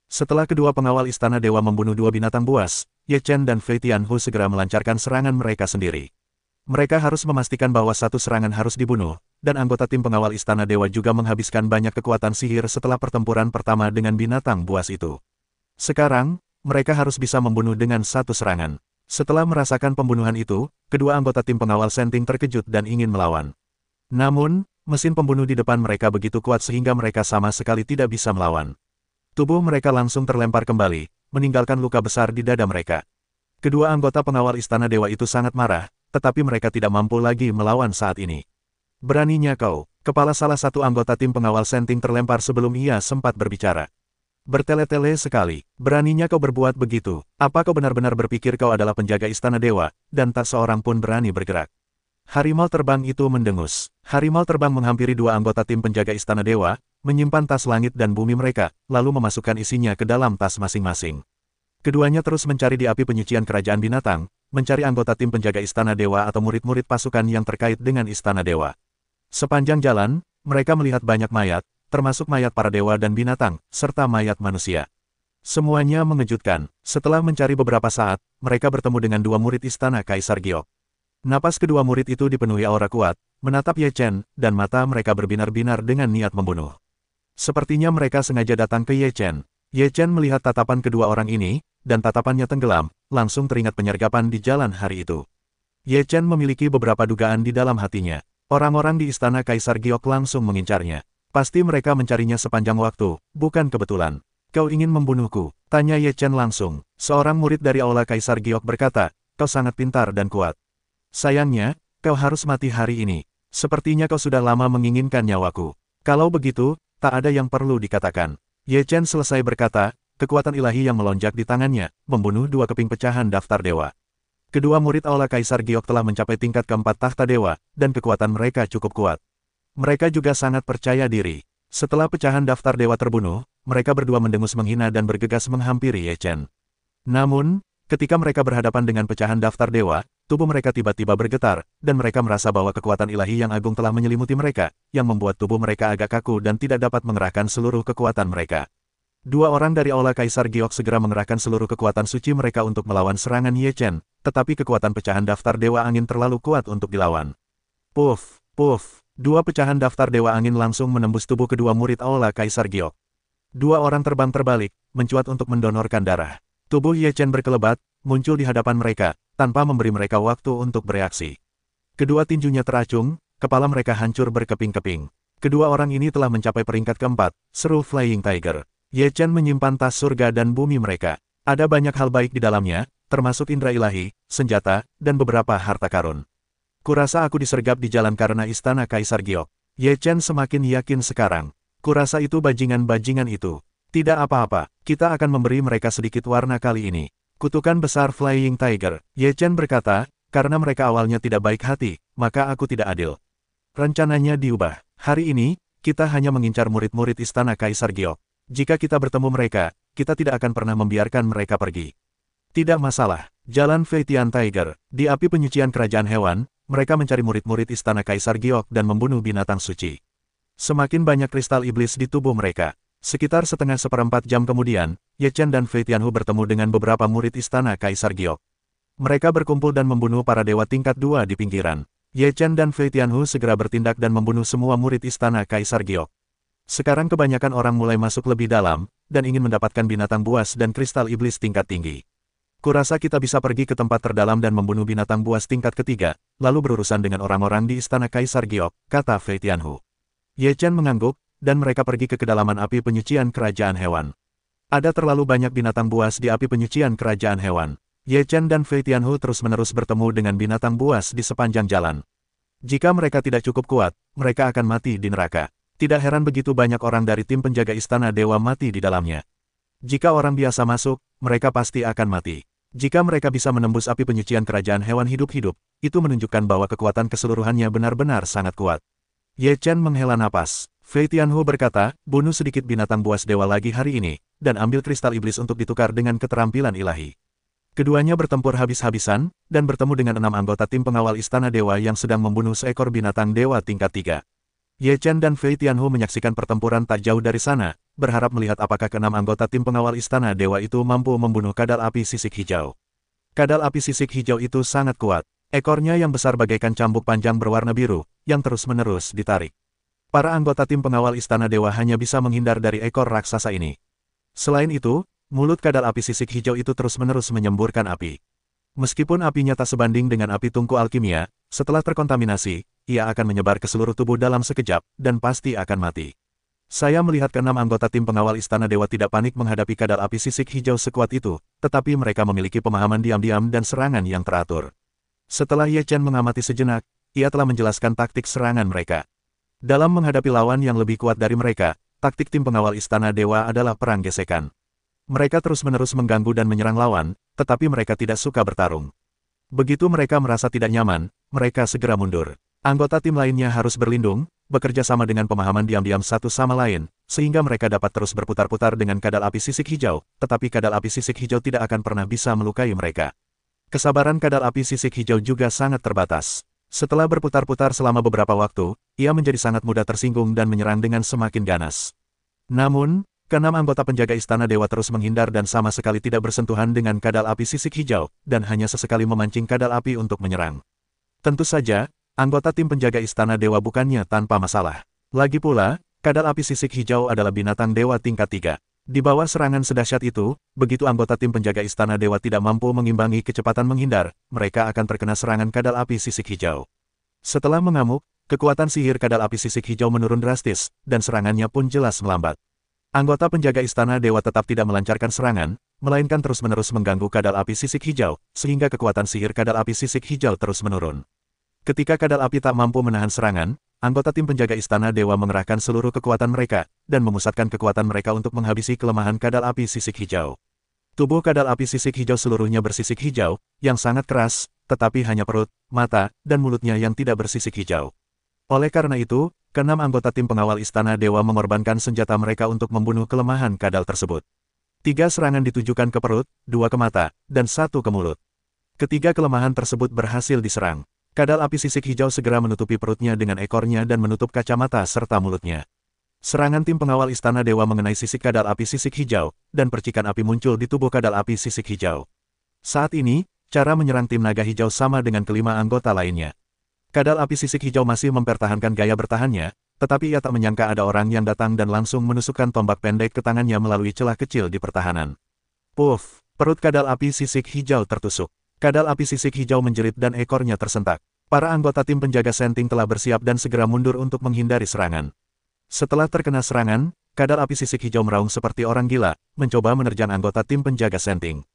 Setelah kedua pengawal Istana Dewa membunuh 2 binatang buas, Ye Chen dan Fei Tianhu segera melancarkan serangan mereka sendiri. Mereka harus memastikan bahwa 1 serangan harus dibunuh, dan anggota tim pengawal Istana Dewa juga menghabiskan banyak kekuatan sihir setelah pertempuran pertama dengan binatang buas itu. Sekarang, mereka harus bisa membunuh dengan 1 serangan. Setelah merasakan pembunuhan itu, kedua anggota tim pengawal Senting terkejut dan ingin melawan. Namun, mesin pembunuh di depan mereka begitu kuat sehingga mereka sama sekali tidak bisa melawan. Tubuh mereka langsung terlempar kembali, meninggalkan luka besar di dada mereka. Kedua anggota pengawal Istana Dewa itu sangat marah, tetapi mereka tidak mampu lagi melawan saat ini. Beraninya kau, kepala salah satu anggota tim pengawal Senting terlempar sebelum ia sempat berbicara. Bertele-tele sekali, beraninya kau berbuat begitu, apa kau benar-benar berpikir kau adalah penjaga Istana Dewa, dan tak seorang pun berani bergerak. Harimau terbang itu mendengus. Harimau terbang menghampiri 2 anggota tim penjaga Istana Dewa, menyimpan tas langit dan bumi mereka, lalu memasukkan isinya ke dalam tas masing-masing. Keduanya terus mencari di api penyucian kerajaan binatang, mencari anggota tim penjaga Istana Dewa atau murid-murid pasukan yang terkait dengan Istana Dewa. Sepanjang jalan, mereka melihat banyak mayat, termasuk mayat para dewa dan binatang, serta mayat manusia. Semuanya mengejutkan. Setelah mencari beberapa saat, mereka bertemu dengan 2 murid Istana Kaisar Giok. Napas kedua murid itu dipenuhi aura kuat, menatap Ye Chen, dan mata mereka berbinar-binar dengan niat membunuh. Sepertinya mereka sengaja datang ke Ye Chen. Ye Chen melihat tatapan kedua orang ini, dan tatapannya tenggelam, langsung teringat penyergapan di jalan hari itu. Ye Chen memiliki beberapa dugaan di dalam hatinya. Orang-orang di Istana Kaisar Giok langsung mengincarnya. Pasti mereka mencarinya sepanjang waktu, bukan kebetulan. Kau ingin membunuhku? Tanya Ye Chen langsung. Seorang murid dari Aula Kaisar Giok berkata, kau sangat pintar dan kuat. Sayangnya, kau harus mati hari ini. Sepertinya kau sudah lama menginginkan nyawaku. Kalau begitu, tak ada yang perlu dikatakan. Ye Chen selesai berkata, kekuatan ilahi yang melonjak di tangannya, membunuh 2 keping pecahan daftar dewa. Kedua murid Aula Kaisar Giok telah mencapai tingkat keempat tahta dewa, dan kekuatan mereka cukup kuat. Mereka juga sangat percaya diri. Setelah pecahan daftar dewa terbunuh, mereka berdua mendengus menghina dan bergegas menghampiri Ye Chen. Namun, ketika mereka berhadapan dengan pecahan daftar dewa, tubuh mereka tiba-tiba bergetar, dan mereka merasa bahwa kekuatan ilahi yang agung telah menyelimuti mereka, yang membuat tubuh mereka agak kaku dan tidak dapat mengerahkan seluruh kekuatan mereka. Dua orang dari Aula Kaisar Giok segera mengerahkan seluruh kekuatan suci mereka untuk melawan serangan Ye Chen, tetapi kekuatan pecahan daftar Dewa Angin terlalu kuat untuk dilawan. Puff, puff, dua pecahan daftar Dewa Angin langsung menembus tubuh kedua murid Aula Kaisar Giok. Dua orang terbang terbalik, mencuat untuk mendonorkan darah. Tubuh Ye Chen berkelebat, muncul di hadapan mereka, tanpa memberi mereka waktu untuk bereaksi. Kedua tinjunya teracung, kepala mereka hancur berkeping-keping. Kedua orang ini telah mencapai peringkat keempat, seru Flying Tiger. Ye Chen menyimpan tas surga dan bumi mereka. Ada banyak hal baik di dalamnya, termasuk indera ilahi, senjata, dan beberapa harta karun. Kurasa aku disergap di jalan karena istana Kaisar Giok. Ye Chen semakin yakin sekarang. Kurasa itu bajingan-bajingan itu. Tidak apa-apa, kita akan memberi mereka sedikit warna kali ini. Kutukan besar Flying Tiger, Ye Chen berkata, karena mereka awalnya tidak baik hati, maka aku tidak adil. Rencananya diubah. Hari ini, kita hanya mengincar murid-murid istana Kaisar Giok. Jika kita bertemu mereka, kita tidak akan pernah membiarkan mereka pergi. Tidak masalah. Jalan Feitian Tiger. Di api penyucian kerajaan hewan, mereka mencari murid-murid istana Kaisar Giok dan membunuh binatang suci. Semakin banyak kristal iblis di tubuh mereka. Sekitar setengah seperempat jam kemudian, Ye Chen dan Fei Tianhu bertemu dengan beberapa murid istana Kaisar Giok. Mereka berkumpul dan membunuh para dewa tingkat 2 di pinggiran. Ye Chen dan Fei Tianhu segera bertindak dan membunuh semua murid istana Kaisar Giok. Sekarang kebanyakan orang mulai masuk lebih dalam, dan ingin mendapatkan binatang buas dan kristal iblis tingkat tinggi. Kurasa kita bisa pergi ke tempat terdalam dan membunuh binatang buas tingkat ketiga, lalu berurusan dengan orang-orang di istana Kaisar Giok, kata Fei Tianhu. Ye Chen mengangguk, dan mereka pergi ke kedalaman api penyucian kerajaan hewan. Ada terlalu banyak binatang buas di api penyucian kerajaan hewan. Ye Chen dan Fei Tianhu terus-menerus bertemu dengan binatang buas di sepanjang jalan. Jika mereka tidak cukup kuat, mereka akan mati di neraka. Tidak heran begitu banyak orang dari tim penjaga istana dewa mati di dalamnya. Jika orang biasa masuk, mereka pasti akan mati. Jika mereka bisa menembus api penyucian kerajaan hewan hidup-hidup, itu menunjukkan bahwa kekuatan keseluruhannya benar-benar sangat kuat. Ye Chen menghela napas. Fei Tianhu berkata, bunuh sedikit binatang buas dewa lagi hari ini, dan ambil kristal iblis untuk ditukar dengan keterampilan ilahi. Keduanya bertempur habis-habisan, dan bertemu dengan 6 anggota tim pengawal istana dewa yang sedang membunuh seekor binatang dewa tingkat 3. Ye Chen dan Fei Tianhu menyaksikan pertempuran tak jauh dari sana, berharap melihat apakah ke-6 anggota tim pengawal istana dewa itu mampu membunuh kadal api sisik hijau. Kadal api sisik hijau itu sangat kuat. Ekornya yang besar bagaikan cambuk panjang berwarna biru, yang terus-menerus ditarik. Para anggota tim pengawal istana dewa hanya bisa menghindar dari ekor raksasa ini. Selain itu, mulut kadal api sisik hijau itu terus-menerus menyemburkan api. Meskipun apinya tak sebanding dengan api tungku alkimia, setelah terkontaminasi, ia akan menyebar ke seluruh tubuh dalam sekejap, dan pasti akan mati. Saya melihat ke-6 anggota tim pengawal istana dewa tidak panik menghadapi kadal api sisik hijau sekuat itu, tetapi mereka memiliki pemahaman diam-diam dan serangan yang teratur. Setelah Ye Chen mengamati sejenak, ia telah menjelaskan taktik serangan mereka. Dalam menghadapi lawan yang lebih kuat dari mereka, taktik tim pengawal istana dewa adalah perang gesekan. Mereka terus-menerus mengganggu dan menyerang lawan, tetapi mereka tidak suka bertarung. Begitu mereka merasa tidak nyaman, mereka segera mundur. Anggota tim lainnya harus berlindung, bekerja sama dengan pemahaman diam-diam satu sama lain, sehingga mereka dapat terus berputar-putar dengan kadal api sisik hijau, tetapi kadal api sisik hijau tidak akan pernah bisa melukai mereka. Kesabaran kadal api sisik hijau juga sangat terbatas. Setelah berputar-putar selama beberapa waktu, ia menjadi sangat mudah tersinggung dan menyerang dengan semakin ganas. Namun, ke-6 anggota penjaga istana dewa terus menghindar dan sama sekali tidak bersentuhan dengan kadal api sisik hijau, dan hanya sesekali memancing kadal api untuk menyerang. Tentu saja, anggota tim penjaga istana dewa bukannya tanpa masalah. Lagi pula, kadal api sisik hijau adalah binatang dewa tingkat 3. Di bawah serangan sedahsyat itu, begitu anggota tim penjaga istana dewa tidak mampu mengimbangi kecepatan menghindar, mereka akan terkena serangan kadal api sisik hijau. Setelah mengamuk, kekuatan sihir kadal api sisik hijau menurun drastis, dan serangannya pun jelas melambat. Anggota penjaga istana dewa tetap tidak melancarkan serangan, melainkan terus-menerus mengganggu kadal api sisik hijau, sehingga kekuatan sihir kadal api sisik hijau terus menurun. Ketika kadal api tak mampu menahan serangan, anggota tim penjaga istana dewa mengerahkan seluruh kekuatan mereka, dan memusatkan kekuatan mereka untuk menghabisi kelemahan kadal api sisik hijau. Tubuh kadal api sisik hijau seluruhnya bersisik hijau, yang sangat keras, tetapi hanya perut, mata, dan mulutnya yang tidak bersisik hijau. Oleh karena itu, ke-6 anggota tim pengawal istana dewa mengorbankan senjata mereka untuk membunuh kelemahan kadal tersebut. 3 serangan ditujukan ke perut, 2 ke mata, dan 1 ke mulut. Ketiga kelemahan tersebut berhasil diserang. Kadal api sisik hijau segera menutupi perutnya dengan ekornya dan menutup kacamata serta mulutnya. Serangan tim pengawal Istana Dewa mengenai sisik kadal api sisik hijau, dan percikan api muncul di tubuh kadal api sisik hijau. Saat ini, cara menyerang tim naga hijau sama dengan kelima anggota lainnya. Kadal api sisik hijau masih mempertahankan gaya bertahannya, tetapi ia tak menyangka ada orang yang datang dan langsung menusukkan tombak pendek ke tangannya melalui celah kecil di pertahanan. Puff! Perut kadal api sisik hijau tertusuk. Kadal api sisik hijau menjerit dan ekornya tersentak. Para anggota tim penjaga Senting telah bersiap dan segera mundur untuk menghindari serangan. Setelah terkena serangan, kadal api sisik hijau meraung seperti orang gila, mencoba menerjang anggota tim penjaga Senting.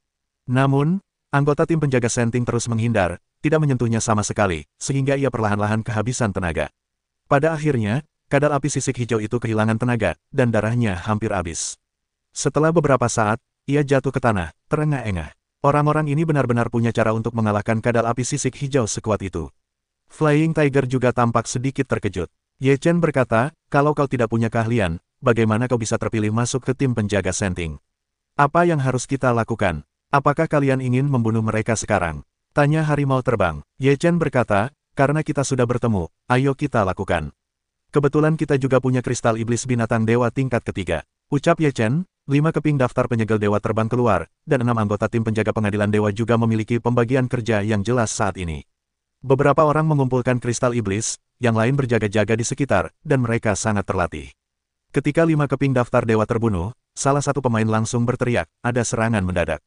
Namun, anggota tim penjaga Senting terus menghindar, tidak menyentuhnya sama sekali, sehingga ia perlahan-lahan kehabisan tenaga. Pada akhirnya, kadal api sisik hijau itu kehilangan tenaga, dan darahnya hampir habis. Setelah beberapa saat, ia jatuh ke tanah, terengah-engah. Orang-orang ini benar-benar punya cara untuk mengalahkan kadal api sisik hijau sekuat itu. Flying Tiger juga tampak sedikit terkejut. Ye Chen berkata, kalau kau tidak punya keahlian, bagaimana kau bisa terpilih masuk ke tim penjaga Senting? Apa yang harus kita lakukan? Apakah kalian ingin membunuh mereka sekarang? Tanya harimau terbang. Ye Chen berkata, karena kita sudah bertemu, ayo kita lakukan. Kebetulan kita juga punya kristal iblis binatang dewa tingkat ketiga. Ucap Ye Chen, 5 keping daftar penyegel dewa terbang keluar, dan 6 anggota tim penjaga pengadilan dewa juga memiliki pembagian kerja yang jelas saat ini. Beberapa orang mengumpulkan kristal iblis, yang lain berjaga-jaga di sekitar, dan mereka sangat terlatih. Ketika 5 keping daftar dewa terbunuh, salah satu pemain langsung berteriak, ada serangan mendadak.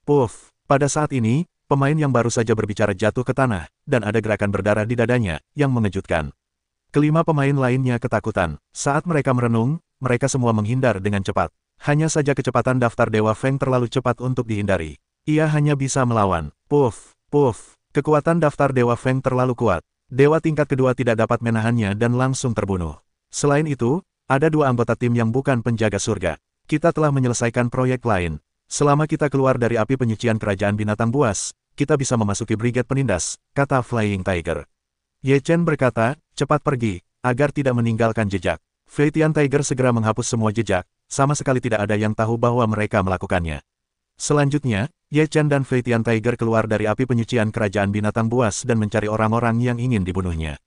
Puff! Pada saat ini, pemain yang baru saja berbicara jatuh ke tanah, dan ada gerakan berdarah di dadanya, yang mengejutkan. Kelima pemain lainnya ketakutan. Saat mereka merenung, mereka semua menghindar dengan cepat. Hanya saja kecepatan daftar Dewa Feng terlalu cepat untuk dihindari. Ia hanya bisa melawan. Puff! Puff! Kekuatan daftar Dewa Feng terlalu kuat. Dewa tingkat kedua tidak dapat menahannya dan langsung terbunuh. Selain itu, ada 2 anggota tim yang bukan penjaga surga. Kita telah menyelesaikan proyek lain. Selama kita keluar dari api penyucian kerajaan binatang buas, kita bisa memasuki Brigade Penindas, kata Flying Tiger. Ye Chen berkata, cepat pergi, agar tidak meninggalkan jejak. Flying Tiger segera menghapus semua jejak, sama sekali tidak ada yang tahu bahwa mereka melakukannya. Selanjutnya, Ye Chen dan Flying Tiger keluar dari api penyucian kerajaan binatang buas dan mencari orang-orang yang ingin dibunuhnya.